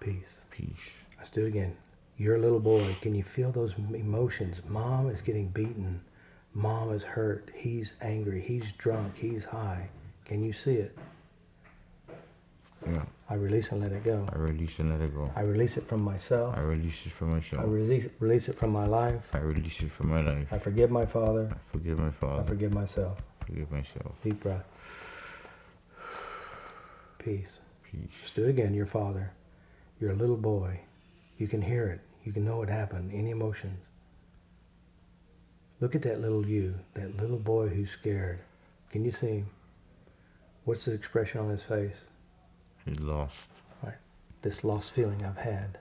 Peace. Peace. Let's do it again. You're a little boy. Can you feel those emotions? Mom is getting beaten. Mom is hurt. He's angry. He's drunk. He's high. Can you see it? Yeah. I release and let it go. I release and let it go. I release it from myself. I release it from I myself. release it from my life. I release it from my life. I forgive my father. I forgive my I father. forgive myself. I forgive myself. Deep breath. Peace. Peace. Let's do it again. Your father. You're a little boy. You can hear it. You can know what happened. Any emotions. Look at that little you. That little boy who's scared. Can you see him? What's the expression on his face? He's lost. Right. This lost feeling I've had.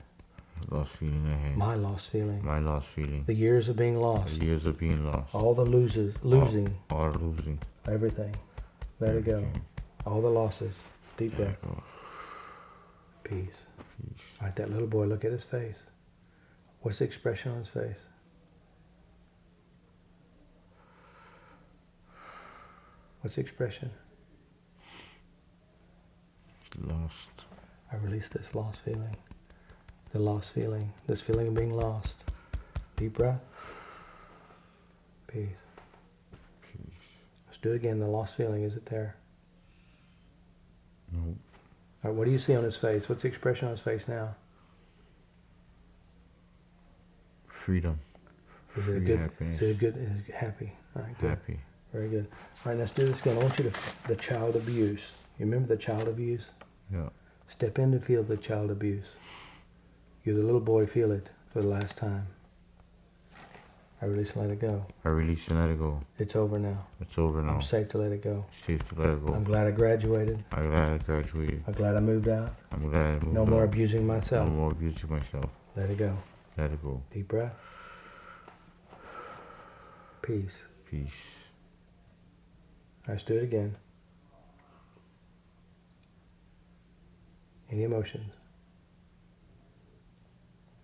Lost feeling I had. My lost feeling. My lost feeling. The years of being The lost. years of being lost. All the losing. All losing. Everything. Let it go. Everything. All the losses. Deep Let breath. it go. Peace. Peace. All right, that little boy, look at his face. What's the expression on his face? What's the expression? Lost. I release this lost feeling. The lost feeling. This feeling of being lost. Deep breath. Peace. Peace. Let's do it again. The lost feeling, is it there? Nope. All right, what do you see on his face? What's the expression on his face now? Freedom. Is it a Free good? happiness. Is it a good? Is it happy? All right, good. Happy. Very good. All right, let's do this again. I want you to the child abuse. You remember the child abuse? Yeah. Step in to feel the child abuse. You're the little boy. Feel it for the last time. I release and let it go. I release and let it go. It's over now. It's over now. I'm safe to let it go. Safe to let it go. I'm glad I graduated. I'm glad I graduated. I'm glad I moved out. I'm glad I moved No more on. abusing No myself. more abusing myself. Let it go. Let it go. Deep breath. Peace. Peace. Let's do it again. Any emotions?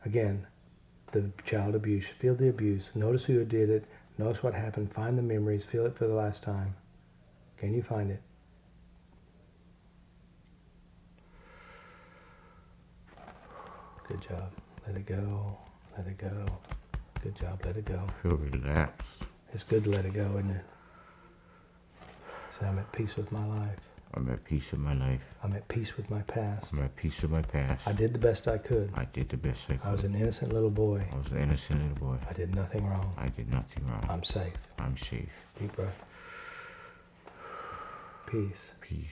Again, the child abuse. Feel the abuse. Notice who did it. Notice what happened. Find the memories. Feel it for the last time. Can you find it? Good job. Let it go. Let it go. Good job. Let it go. I feel relaxed. It's good to let it go, isn't it? So I'm at peace with my life. I'm at peace with my life. I'm at peace with my past. I'm at peace with my past. I did the best I could. I did the best I could. I was an innocent little boy. I was an innocent little boy. I did nothing wrong. I did nothing wrong. I'm safe. I'm safe. Deep breath. Peace. Peace.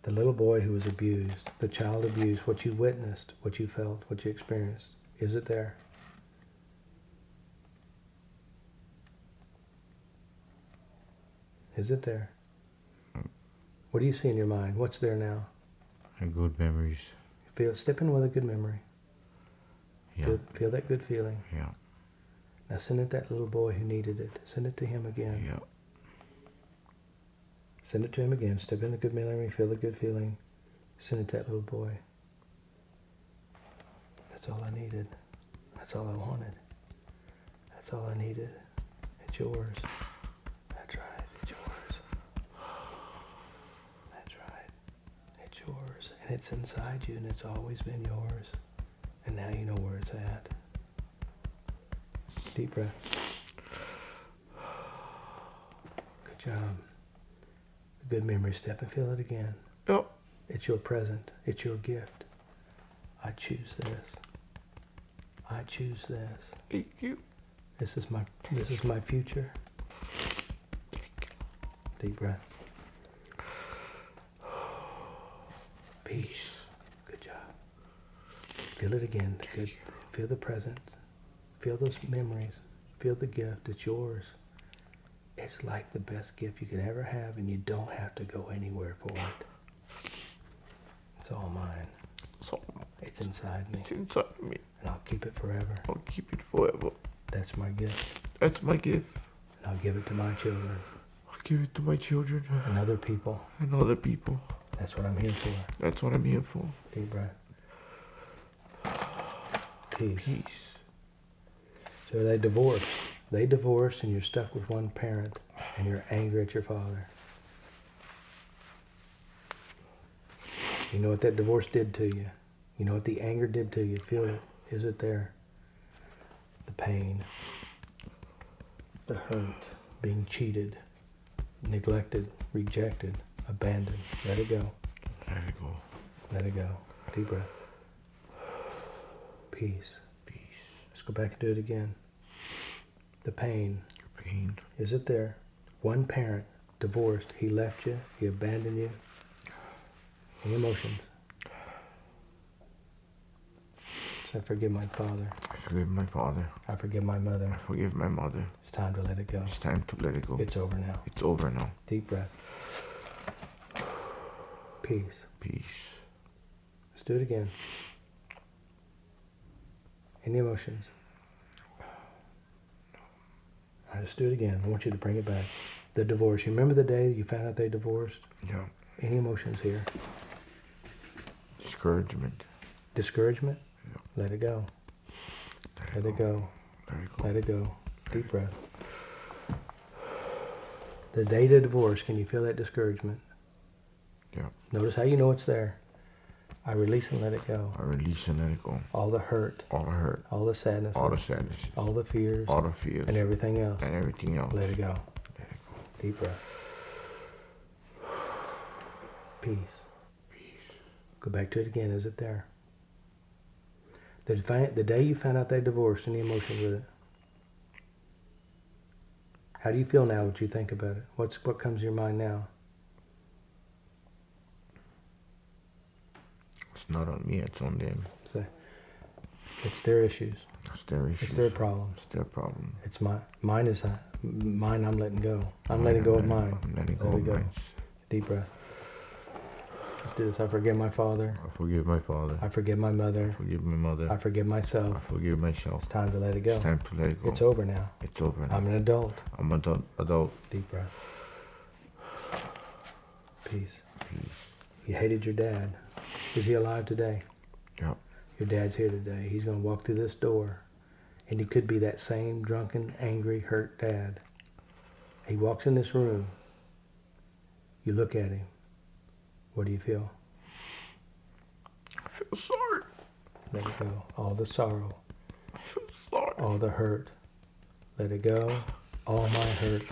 The little boy who was abused, the child abused, what you witnessed, what you felt, what you experienced, is it there? Is it there? What do you see in your mind? What's there now? And good memories. Step in with a good memory. Yeah. Feel that good feeling. Yeah. Now send it to that little boy who needed it. Send it to him again. Yeah. Send it to him again. Step in the good memory. Feel the good feeling. Send it to that little boy. That's all I needed. That's all I wanted. That's all I needed. It's yours. That's right. It's yours. That's right. It's yours. And it's inside you, and it's always been yours. And now you know where it's at. Deep breath. Good job. Good memory. Step and feel it again. Yep. It's your present. It's your gift. I choose this. I choose this. Thank you. This is my future. Deep breath. Peace. Good job. Feel it again. Good. Feel the present. Feel those memories. Feel the gift. It's yours. It's like the best gift you could ever have, and you don't have to go anywhere for it. It's all mine. It's inside me. It's inside me. And I'll keep it forever. I'll keep it forever. That's my gift. That's my gift. And I'll give it to my children I'll give it to my children and other people. and other people. That's what I'm here for. That's what I'm here for. Deep breath. Peace. Peace. So they divorced. They divorced, and you're stuck with one parent, and you're angry at your father. You know what that divorce did to you. You know what the anger did to you. Feel it. Is it there? The pain. The hurt. Being cheated. Neglected. Rejected. Abandoned. Let it go. Let it go. Let it go. Deep breath. Peace. Peace. Let's go back and do it again. The pain. Your pain. Is it there? One parent, divorced, he left you, he abandoned you. Any emotions? So I forgive my father. I forgive my father. I forgive my mother. I forgive my mother. It's time to let it go. It's time to let it go. It's over now. It's over now. Deep breath. Peace. Peace. Let's do it again. Any emotions? All right, let's do it again. I want you to bring it back. The divorce. You remember the day you found out they divorced? Yeah. Any emotions here? Discouragement. Discouragement? Yeah. Let it go. Let it go. Let it go. Let it go. Deep breath. The day of divorce, can you feel that discouragement? Yeah. Notice how you know it's there. I release and let it go. I release and let it go. All the hurt, All the hurt. all the sadness, All the sadness. all the fears, All the fears. and everything else. And everything else. Let it go. Let it go. Deep breath. Peace. Peace. Go back to it again. Is it there? The day you found out they divorced, any emotion with it? How do you feel now? What you think about it? What comes to your mind now? It's not on me. It's on them. So, it's their issues. It's their issues. It's their problems. It's their problem. It's mine is mine. I'm letting go. I'm letting go of mine. I'm letting go Let of it go. mine. Deep breath. Let's do this. I forgive my father. I forgive my father. I forgive my mother. I forgive my mother. I forgive myself. I forgive myself. It's time to let it go. It's time to let it go. It's over now. It's over now. I'm an adult. I'm an adult. Deep breath. Peace. Peace. You hated your dad. Is he alive today? Yep. Your dad's here today. He's going to walk through this door. And he could be that same drunken, angry, hurt dad. He walks in this room. You look at him. What do you feel? I feel sorry. Let it go. All the sorrow. I feel sorry. All the hurt. Let it go. All my hurt.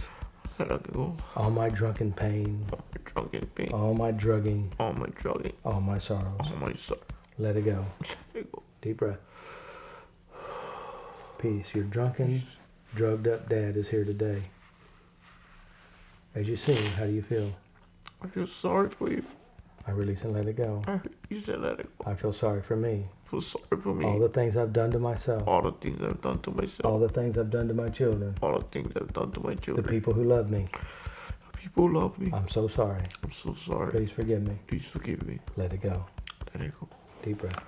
Let it go. All my drunken pain. All my drunken pain. All my drugging. All my drugging. All my sorrows. All my sorrow. Let it go. Let it go. Deep breath. Peace. Your drunken, drugged up dad is here today. As you see him, how do you feel? I feel sorry for you. I release and let it go. You said let it go. I feel sorry for me. I feel sorry for me. All the things I've done to myself. All the things I've done to myself. All the things I've done to my children. All the things I've done to my The children. people who love me. The people who love me. I'm so sorry. I'm so sorry. Please forgive me. Please forgive me. Let it go. Let it go. Deep breath.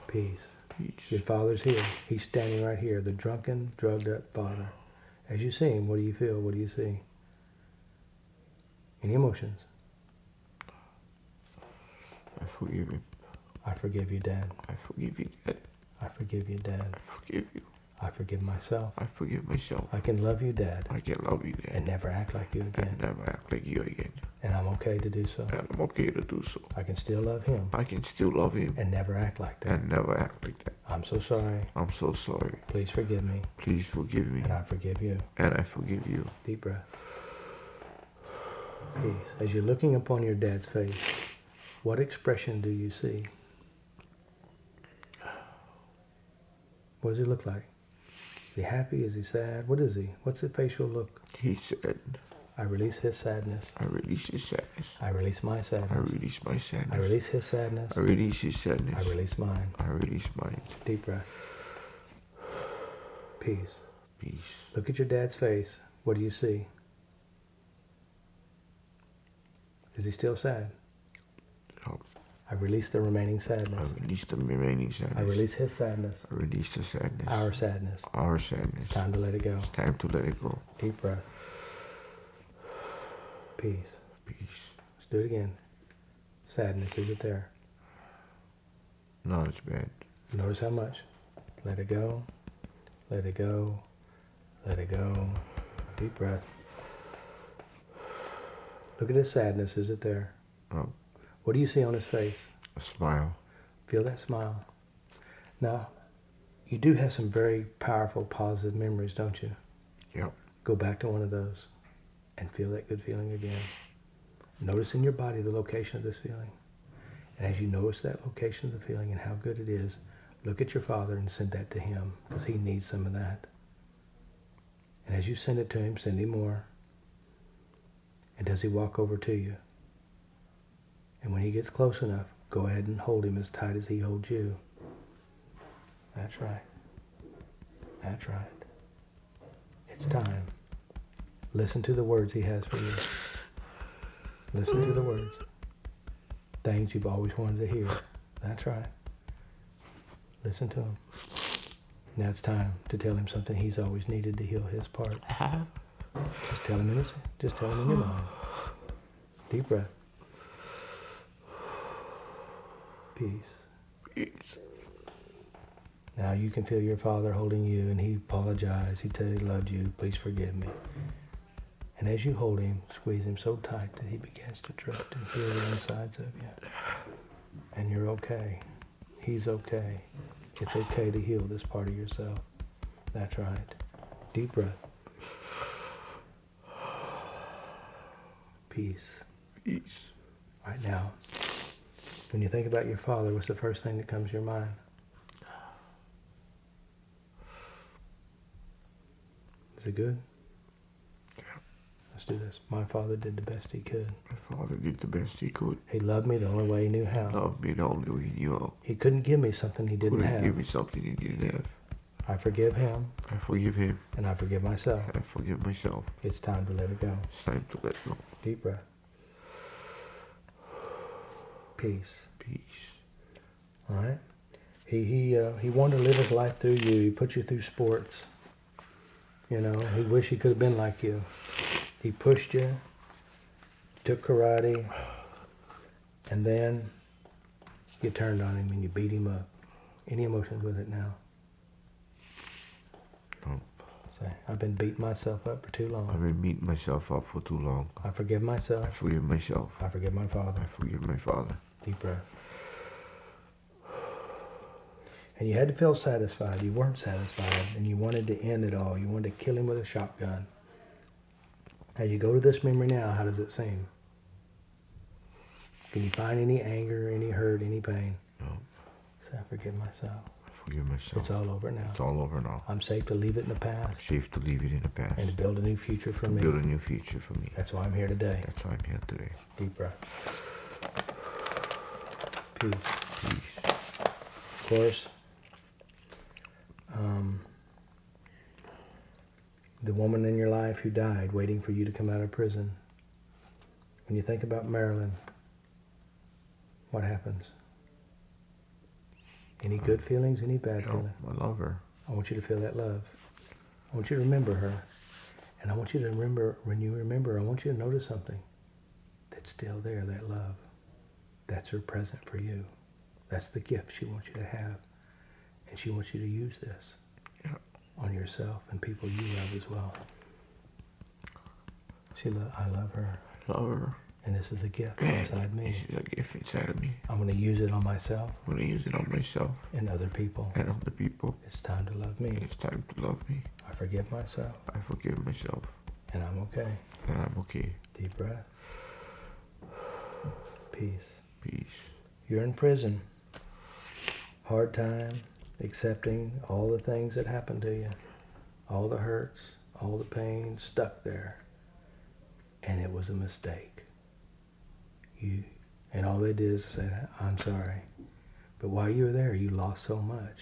Peace. Peace. Your father's here. He's standing right here. The drunken, drugged up father. As you see him, what do you feel? What do you see? Any emotions? I forgive him. I forgive you, Dad. I forgive you, Dad. I forgive you, Dad. I forgive you. I forgive myself. I forgive myself. I can love you, Dad, I can love you, Dad. and never act like you again. And never act like you again. And I'm okay to do so. And I'm okay to do so. I can still love him I can still love him and never act like that. and never act like that. I'm so sorry. I'm so sorry. Please forgive me, Please forgive me. and I forgive you. And I forgive you. Deep breath. Peace. As you're looking upon your dad's face, what expression do you see? What does he look like? Is he happy? Is he sad? What is he? What's the facial look? He said, I release his sadness. I release his sadness. I release my I sadness. release my sadness. I release his sadness. I release his sadness. I release mine. I release mine. Deep breath. Peace. Peace. Look at your dad's face. What do you see? Is he still sad? No. I release the remaining I sadness. release the remaining sadness. I release his sadness. I release the sadness. Our sadness. Our sadness. It's time to let it go. It's time to let it go. Deep breath. Peace. Peace. Let's do it again. Sadness, is it there? Not as bad. Notice how much. Let it go. Let it go. Let it go. Deep breath. Look at his sadness, is it there? No. What do you see on his face? A smile. Feel that smile. Now, you do have some very powerful, positive memories, don't you? Yep. Go back to one of those and feel that good feeling again. Notice in your body the location of this feeling. And as you notice that location of the feeling and how good it is, look at your father and send that to him, because he needs some of that. And as you send it to him, send him more. And does he walk over to you? And when he gets close enough, go ahead and hold him as tight as he holds you. That's right. That's right. It's time. Listen to the words he has for you. Listen to the words. Things you've always wanted to hear. That's right. Listen to him. Now it's time to tell him something he's always needed to heal his part. Just tell him in your mind. Deep breath. Peace. Peace. Now you can feel your father holding you, and he apologized. He told you he loved you. Please forgive me. And as you hold him, squeeze him so tight that he begins to drift and feel the insides of you. And you're okay. He's okay. It's okay to heal this part of yourself. That's right. Deep breath. Peace. Peace. Right now, when you think about your father, what's the first thing that comes to your mind? Is it good? Yeah. Let's do this. My father did the best he could. My father did the best he could. He loved me the only way he knew how. Loved me the only way he knew how. He couldn't give me something he didn't Couldn't have. give me something he didn't have. I forgive him, I forgive him. and I forgive myself. I forgive myself. It's time to let it go. It's time to let go. Deep breath. Peace. Peace. All right. He wanted to live his life through you. He put you through sports. You know, he wished he could have been like you. He pushed you, took karate, and then you turned on him and you beat him up. Any emotions with it now? No. Say, I've been beating myself up for too long. I've been beating myself up for too long. I forgive I myself. forgive myself. I forgive my father. I forgive my father. Deep breath. And you had to feel satisfied. You weren't satisfied, and you wanted to end it all. You wanted to kill him with a shotgun. As you go to this memory now, how does it seem? Can you find any anger, any hurt, any pain? No. Say, I forgive myself. I forgive myself. It's all over now. It's all over now. I'm safe to leave it in the I'm past safe to leave it in the past. and to build a new future for me. Build a new future for me. That's why I'm here today. That's why I'm here today. Deep breath. Peace. Peace. Of course, the woman in your life who died waiting for you to come out of prison. When you think about Marilyn, what happens? Any good feelings, any bad feelings? I love her. I want you to feel that love. I want you to remember her. And I want you to remember, when you remember, I want you to notice something that's still there, that love. That's her present for you. That's the gift she wants you to have. And she wants you to use this on yourself and people you love as well. I love her. Love her. And this is a gift inside me. This is a gift inside of me. I'm going to use it on myself. I'm going to use it on myself. And other people. And other people. It's time to love me. It's time to love me. I forgive myself. I forgive myself. And I'm okay. And I'm okay. Deep breath. Peace. Peace. You're in prison. Hard time. Accepting all the things that happened to you. All the hurts. All the pain. Stuck there. And it was a mistake. And all they did is say, I'm sorry. But while you were there, you lost so much.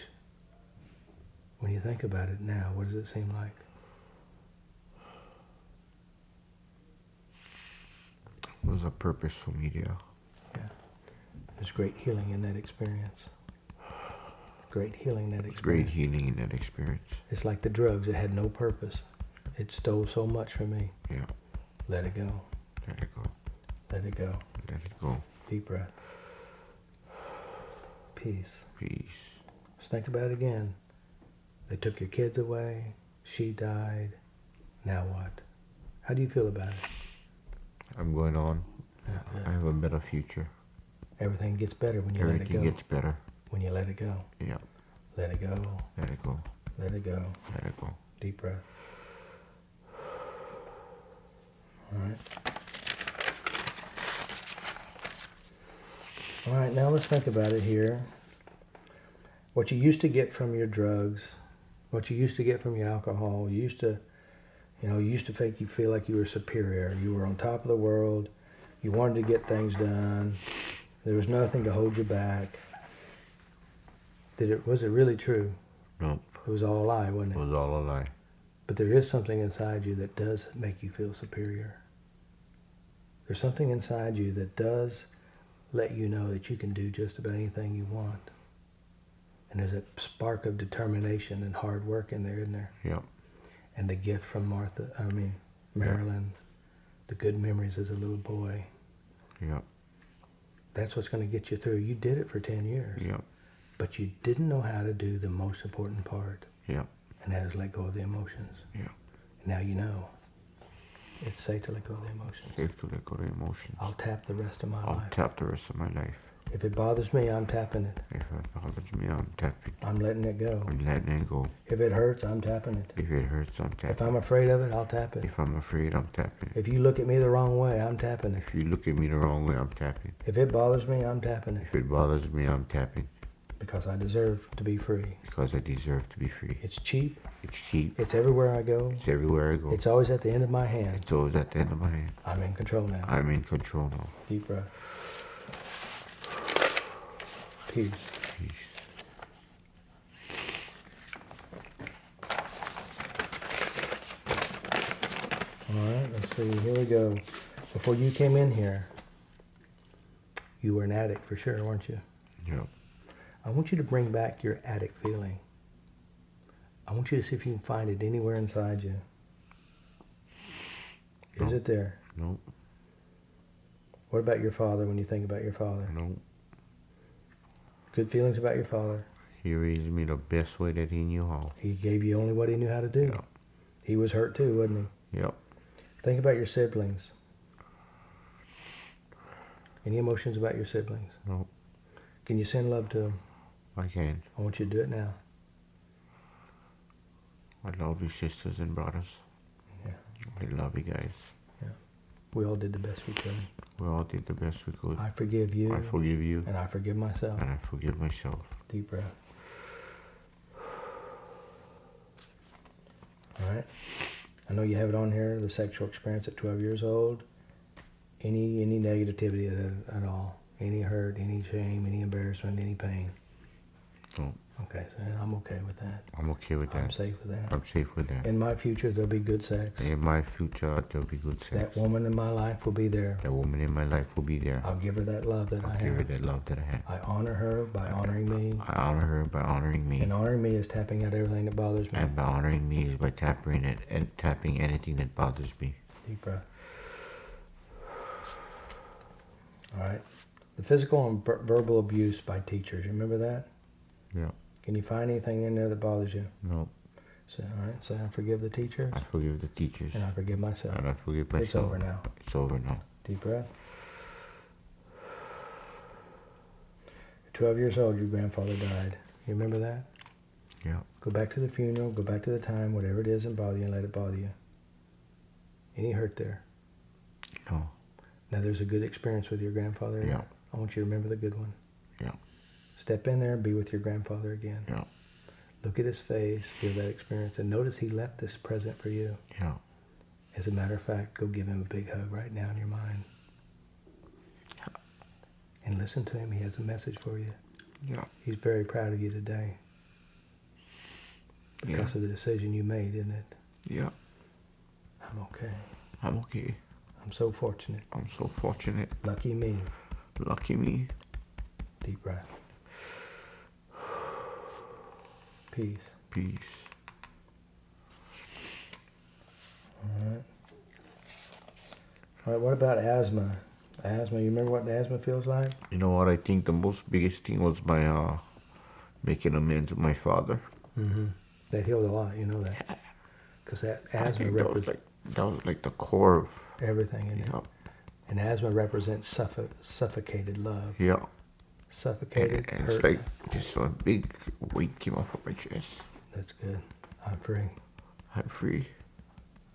When you think about it now, what does it seem like? It was a purpose for me there. Yeah. There's great healing in that experience. Great healing in that experience. Great healing in that experience. It's like the drugs. It had no purpose. It stole so much from me. Yeah. Let it go. Let it go. Let it go. Let it go. Deep breath. Peace. Peace. Just think about it again. They took your kids away. She died. Now what? How do you feel about it? I'm going on. Yeah. I have a better future. Everything gets better when you let it go. Everything gets better. When you let it go. Yeah. Let it go. Let it go. Let it go. Let it go. Deep breath. All right. All right, now let's think about it here. What you used to get from your drugs, what you used to get from your alcohol, you used to you feel like you were superior. You were on top of the world. You wanted to get things done. There was nothing to hold you back. Was it really true? Nope. It was all a lie, wasn't It it? was all a lie. But there is something inside you that does make you feel superior. There's something inside you that does let you know that you can do just about anything you want. And there's a spark of determination and hard work in there, isn't there? Yep. And the gift from Marilyn, the good memories as a little boy. Yep. That's what's going to get you through. You did it for 10 years. Yep. But you didn't know how to do the most important part. Yep. And that is let go of the emotions. Yeah. Now you know. It's safe to let go of the emotions. Safe to let go of the emotions. I'll tap the rest of my I'll life. tap the rest of my life. If it bothers me, I'm tapping it. If it bothers me, I'm tapping. I'm letting it go. I'm letting it go. If it hurts, I'm tapping it. If it hurts, I'm tapping. If I'm afraid of it, I'll tap it. If I'm afraid, I'm tapping. If you look at me the wrong way, I'm tapping it. If you look at me the wrong way, I'm tapping. If it bothers me, I'm tapping it. If it bothers me, I'm tapping. Because I deserve to be free. Because I deserve to be free. It's cheap. It's cheap. It's everywhere I go. It's everywhere I go. It's always at the end of my hand. It's always at the end of my hand. I'm in control now. I'm in control now. Deep breath. Peace. Peace. All right, let's see. Here we go. Before you came in here, you were an addict for sure, weren't you? Yep. I want you to bring back your addict feeling. I want you to see if you can find it anywhere inside you. Is it there? Nope. What about your father when you think about your father? Nope. Good feelings about your father. He raised me the best way that he knew how. He gave you only what he knew how to do. Yep. He was hurt too, wasn't he? Yep. Think about your siblings. Any emotions about your siblings? Nope. Can you send love to them? I can. I want you to do it now. I love you, sisters and brothers. Yeah. I love you guys. We all did the best we could. We all did the best we could. I forgive you. I forgive you. And I forgive myself. And I forgive myself. Deep breath. All right. I know you have it on here, the sexual experience at 12 years old. Any negativity at all. Any hurt, any shame, any embarrassment, any pain. No. Okay, so I'm okay with that. I'm okay with that. I'm safe with that. I'm safe with that. In my future, there'll be good sex. In my future, there'll be good sex. That woman in my life will be there. That woman in my life will be there. I'll give her that love that I I'll give her have. that love that I have. I honor her by honoring me. I honor her by honoring me. And honoring me is tapping out everything that bothers me. And by honoring me is by tapping it and tapping anything that bothers me. Deep breath. All right. The physical and verbal abuse by teachers. You remember that? Yeah. Can you find anything in there that bothers you? No. So, all right. So I forgive the teachers. I forgive the teachers. And I forgive myself. And I forgive myself. It's over now. It's over now. Deep breath. You're 12 years old. Your grandfather died. You remember that? Yeah. Go back to the funeral. Go back to the time. Whatever it is and bother you, and let it bother you. Any hurt there? No. Now there's a good experience with your grandfather. Yeah. I want you to remember the good one. Yeah. Step in there and be with your grandfather again. Yeah. Look at his face, feel that experience, and notice he left this present for you. Yeah. As a matter of fact, go give him a big hug right now in your mind. And listen to him. He has a message for you. Yeah. He's very proud of you today. Because Yeah. of the decision you made, isn't it? Yeah. I'm okay. I'm okay. I'm so fortunate. I'm so fortunate. Lucky me. Lucky me. Deep breath. Peace. Peace. All right. All right, what about asthma? Asthma, you remember what asthma feels like? You know what? I think the most biggest thing was my making amends with my father. Mm-hmm. That healed a lot, you know that. Because that I asthma think that was like the core of everything in it. yeah. And asthma represents suffocated love. Yeah. Suffocated, And hurt. it's like just a big weight came off of my chest. That's good. I'm free. I'm free.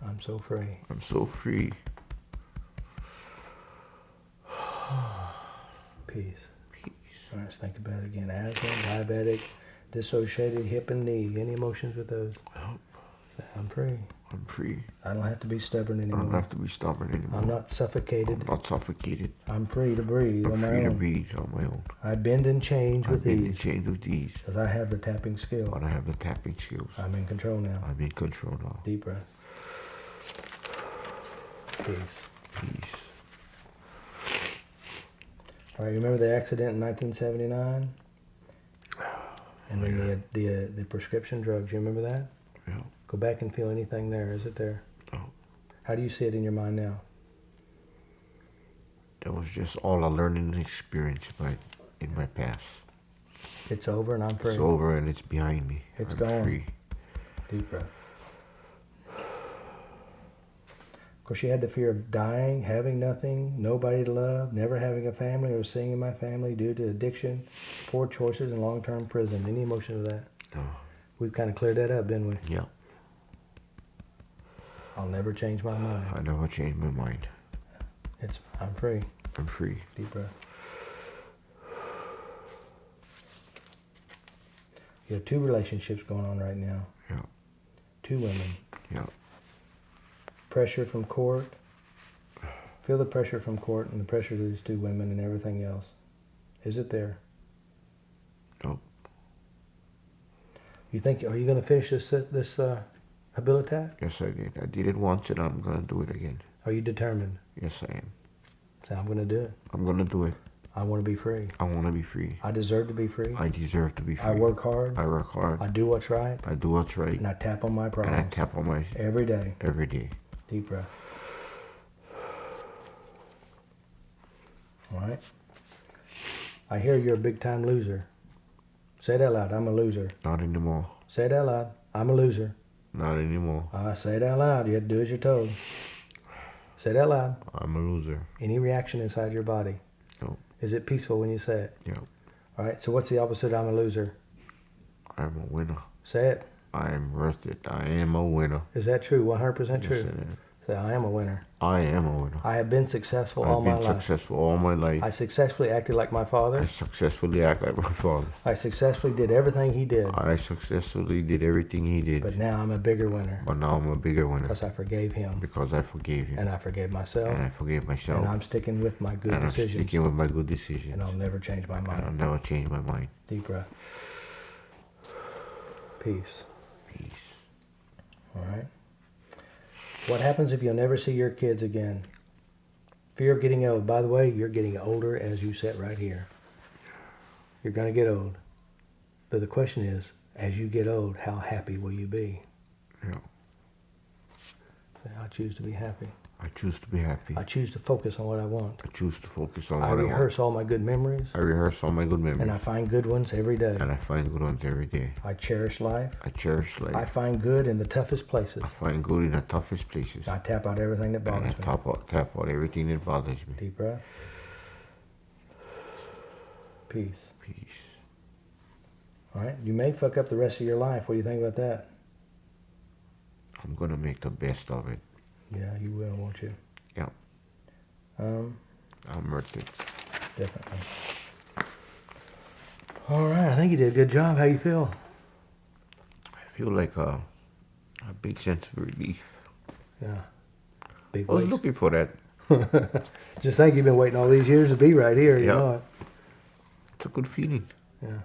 I'm so free. I'm so free. Peace. Peace. All right, let's think about it again. Asthma, diabetic, dissociated hip and knee. Any emotions with those? Nope. Say, I'm free. I'm free. I don't have to be stubborn I anymore. don't have to be stubborn anymore. I'm not suffocated. I'm not suffocated. I'm free to breathe I'm on my free to own. breathe on my own. I bend and change with I've been ease. changed with ease. Because I have the tapping skill. But I have the tapping skills. I'm in control now. I'm in control now. Deep breath. Peace. Peace. All right, you remember the accident in 1979? And then the prescription drugs, you remember that? Yeah. Go back and feel anything there. Is it there? No. How do you see it in your mind now? That was just all a learning experience in my past. It's over and I'm free. It's over and it's behind me. It's I'm gone. free. Deep breath. Of course, you had the fear of dying, having nothing, nobody to love, never having a family or seeing my family due to addiction, poor choices, and long-term prison. Any emotion of that? No. We've kind of cleared that up, didn't we? Yeah. I'll never change my mind. I never changed my mind. I'm free. I'm free. Deep breath. You have 2 relationships going on right now. Yeah. 2 women. Yeah. Pressure from court. Feel the pressure from court and the pressure of these 2 women and everything else. Is it there? Nope. You think, are you going to finish this habilitat? Yes, I did. I did it once and I'm going to do it again. Are you determined? Yes, I am. Say, I'm going to do it. I'm going to do it. I want to be free. I want to be free. I deserve to be free. I deserve to be free. I work hard. I work hard. I do what's right. I do what's right. And I tap on my And I problems tap on my every day. every day. Deep breath. All right. I hear you're a big time loser. Say it out loud. I'm a loser. Not anymore. Say it out loud. I'm a loser. Not anymore. Say it out loud. You have to do as you're told. Say it out loud. I'm a loser. Any reaction inside your body? No. Is it peaceful when you say it? Yeah. All right. So what's the opposite of I'm a loser? I'm a winner. Say it. I am worth it. I am a winner. Is that true? 100% true. Yes, it is. Say I am a winner. I am a winner. I have been successful all I've my been life. successful all my life. I successfully acted like my I father. successfully act like my father. I successfully did everything he did. I successfully did everything he did. But now I'm a bigger winner. But now I'm a bigger winner. Because I forgave him. Because I forgave him. And I forgave myself. And I forgave myself. And I'm sticking with my good and I'm decisions. sticking with my good decisions. And I'll never change my And I'll mind. never change my mind. Deep breath. Peace. Peace. All right. What happens if you'll never see your kids again? Fear of getting old. By the way, you're getting older as you sit right here. You're going to get old. But the question is, as you get old, how happy will you be? Yeah. Say, I choose to be happy. I choose to be happy. I choose to focus on what I want. I choose to focus on I what I rehearse want. all my good memories. I rehearse all my good memories. And I find good ones every day. And I find good ones every day. I cherish life. I cherish life. I find good in the toughest places. I find good in the toughest places. I tap out everything that And I bothers me. tap out everything that bothers me. Deep breath. Peace. Peace. All right. You may fuck up the rest of your life. What do you think about that? I'm going to make the best of it. Yeah, you will, won't you? Yeah. I'm worth it. Definitely. All right. I think you did a good job. How you feel? I feel like a big sense of relief. Yeah. Big I was waist. looking for that. Just think you've been waiting all these years to be right here. You Yeah. know it. It's a good feeling. Yeah.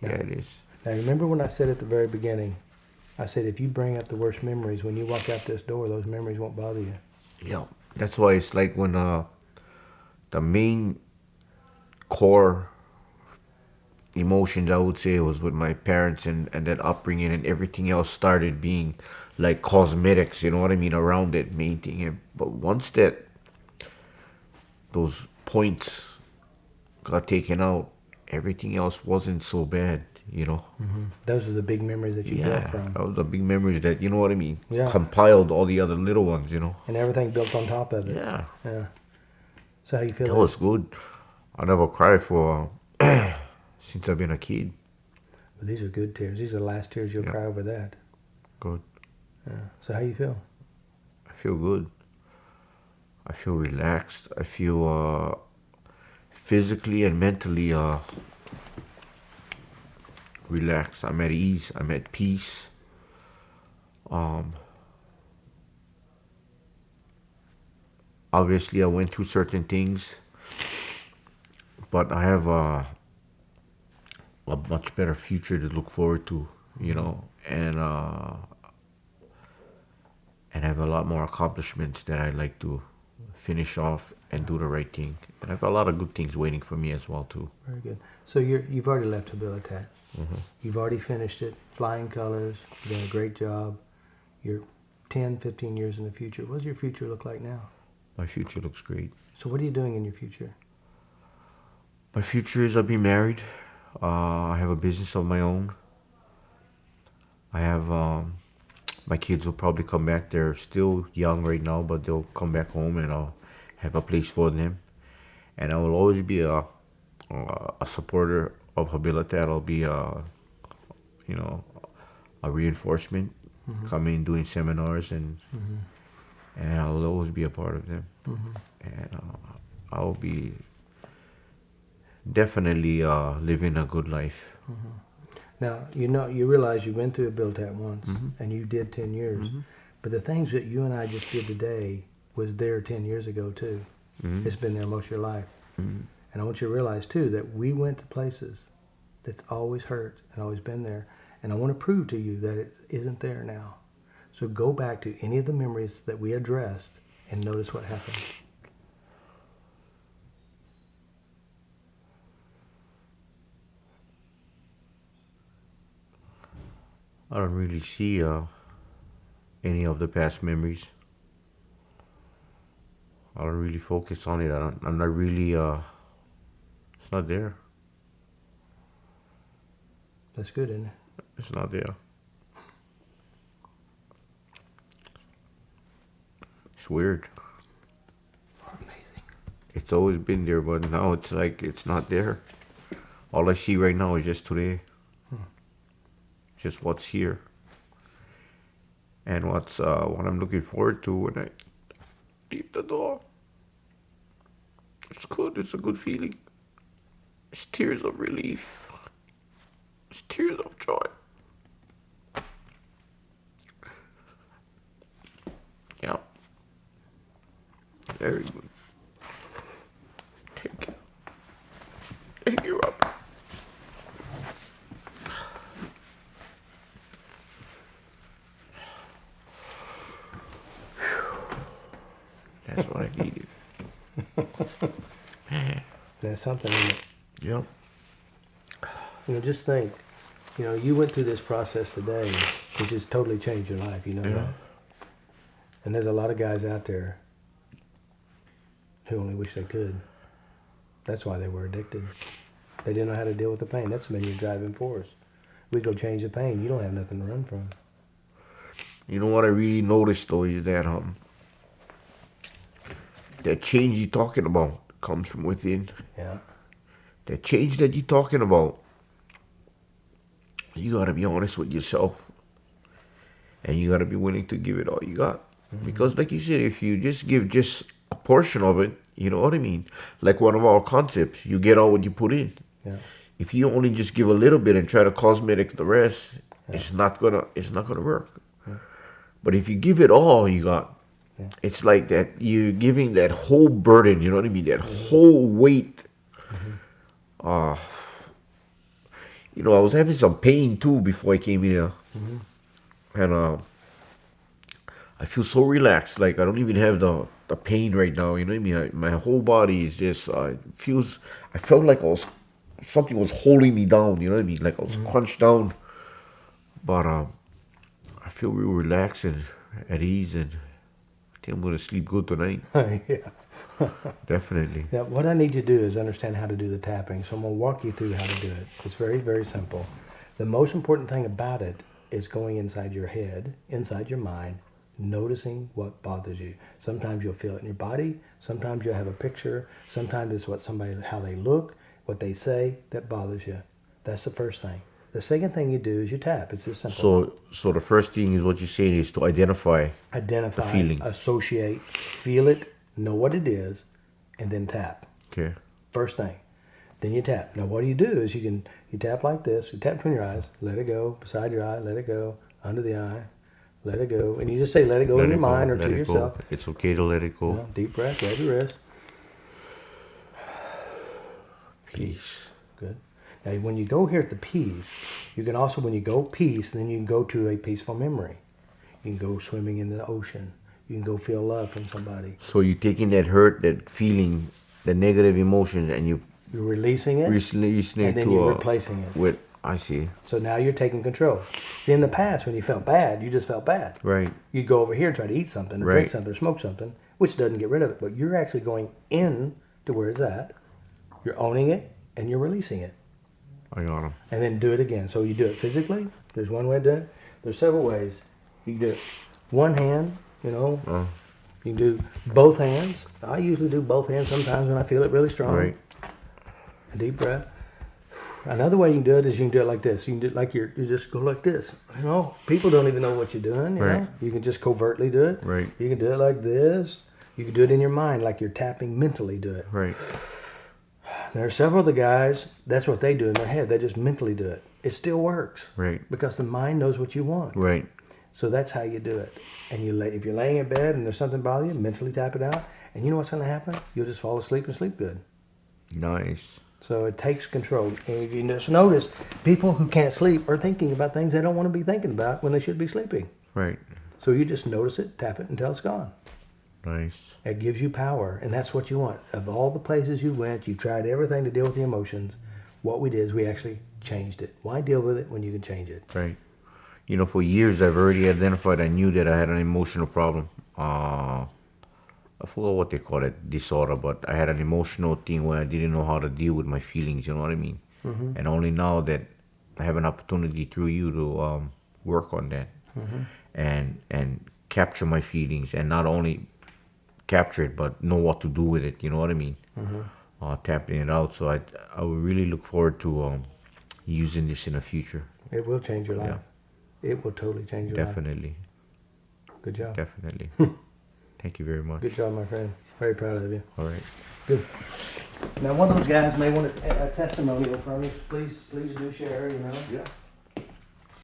Yeah, it is. Now, remember when I said at the very beginning, I said if you bring up the worst memories, when you walk out this door, those memories won't bother you. Yeah. That's why it's like when the main core emotions, I would say, was with my parents and that upbringing, and everything else started being like cosmetics, you know what I mean, around it, main thing. But once that those points got taken out, everything else wasn't so bad, you know. Those are the big memories that you built Yeah, from. that was the big memories that, you know what I mean, Yeah. compiled all the other little ones, you know. And everything built on top of it. Yeah, Yeah. So how you feel? that was good. I never cried for since I've been a kid. Well, these are good tears. These are the last tears you'll Yeah. cry over that. Good. Yeah. So how you feel? I feel good. I feel relaxed. I feel physically and mentally relaxed. I'm at ease. I'm at peace. Obviously, I went through certain things, but I have a much better future to look forward to, you know, and have a lot more accomplishments that I'd like to finish off and do the right thing. And I have a lot of good things waiting for me as well too. Very good. So you've already left Habitat. You've already finished it. Flying colors. You've done a great job. You're 10, 15 years in the future. What does your future look like now? My future looks great. So what are you doing in your future? My future is I'll be married. I have a business of my own. I have my kids will probably come back. They're still young right now, but they'll come back home and I'll have a place for them. And I will always be a supporter of Habitat. I'll be a reinforcement, coming doing seminars and I'll always be a part of them. And I'll be definitely living a good life. Now, you realize you've been through Habitat once, and you did 10 years. But the things that you and I just did today was there 10 years ago, too. It's been there most of your life. And I want you to realize, too, that we went to places that's always hurt and always been there. And I want to prove to you that it isn't there now. So go back to any of the memories that we addressed and notice what happened. I don't really see any of the past memories. I don't really focus on it. I'm not really, it's not there. That's good, isn't it? It's not there. It's weird. Amazing. It's always been there, but now it's like it's not there. All I see right now is just today. Just what's here. And what I'm looking forward to when I leave the door. It's good. It's a good feeling. It's tears of relief. It's tears of joy. Yeah. Very good. Thank you. Thank you, Robert. has something in it. Yep. You know, just think, you know, you went through this process today, which has totally changed your life, you know that? And there's a lot of guys out there who only wish they could. That's why they were addicted. They didn't know how to deal with the pain. That's been your driving force. We go change the pain. You don't have nothing to run from. You know what I really noticed though is that that change you're talking about comes from within. Yeah. That change that you're talking about, you gotta be honest with yourself, and you gotta be willing to give it all you got. Because, like you said, if you just give just a portion of it, you know what I mean. Like one of our concepts, you get all what you put in. Yeah. If you only just give a little bit and try to cosmetic the rest, it's not gonna work. Yeah. But if you give it all you got, it's like that you're giving that whole burden. You know what I mean? That whole weight. You know, I was having some pain too before I came here, and I feel so relaxed. Like I don't even have the pain right now. You know what I mean? My whole body is just I felt like something was holding me down. You know what I mean? Like I was crunched down. But I feel real relaxed and at ease, and I think I'm gonna sleep good tonight. Yeah. Definitely. Now, what I need you to do is understand how to do the tapping. So I'm going to walk you through how to do it. It's very, very simple. The most important thing about it is going inside your head, inside your mind, noticing what bothers you. Sometimes you'll feel it in your body. Sometimes you'll have a picture. Sometimes it's how they look, what they say that bothers you. That's the first thing. The second thing you do is you tap. It's just simple. So the first thing is what you're saying is to identify the feeling. Associate, feel it, know what it is, and then tap. Okay. First thing. Then you tap. Now what you do is you tap like this. You tap between your eyes. Let it go. Beside your eye. Let it go. Under the eye. Let it go. And you just say let it go in your mind or to yourself. It's okay to let it go. You know, deep breath. Grab your wrist. Peace. Good. Now when you go here at the peace, you can also, when you go peace, then you can go to a peaceful memory. You can go swimming in the ocean. You can go feel love from somebody. So you're taking that hurt, that feeling, the negative emotions, and you're releasing it, and then you're replacing it. With, I see. So now you're taking control. See, in the past, when you felt bad, you just felt bad. Right. You'd go over here and try to eat something, or drink something, or smoke something, which doesn't get rid of it. But you're actually going in to where it's at. You're owning it, and you're releasing it. I got him. And then do it again. So you do it physically. There's one way to do it. There's several ways. You can do it one hand. You know, you can do both hands. I usually do both hands sometimes when I feel it really strong. Right. A deep breath. Another way you can do it is you can do it like this. You can do it like you just go like this. You know, people don't even know what you're doing. You know, you can just covertly do it. Right. You can do it like this. You can do it in your mind, like you're tapping mentally. Do it. Right. There are several of the guys. That's what they do in their head. They just mentally do it. It still works. Right. Because the mind knows what you want. Right. So that's how you do it. And if you're laying in bed and there's something bothering you, mentally tap it out. And you know what's going to happen? You'll just fall asleep and sleep good. Nice. So it takes control. And if you just notice, people who can't sleep are thinking about things they don't want to be thinking about when they should be sleeping. Right. So you just notice it, tap it until it's gone. Nice. It gives you power, and that's what you want. Of all the places you went, you tried everything to deal with the emotions. What we did is we actually changed it. Why deal with it when you can change it? Right. You know, for years I've already identified. I knew that I had an emotional problem. I forgot what they call it, disorder, but I had an emotional thing where I didn't know how to deal with my feelings. You know what I mean? Mm-hmm. And only now that I have an opportunity through you to work on that and capture my feelings, and not only capture it, but know what to do with it. You know what I mean? Tapping it out. So I would really look forward to using this in the future. It will change your life. Yeah. It will totally change your life. Definitely. Good job. Definitely. Thank you very much. Good job, my friend. Very proud of you. All right. Good. Now, one of those guys may want a testimonial from you. Please do share, you know. Yeah.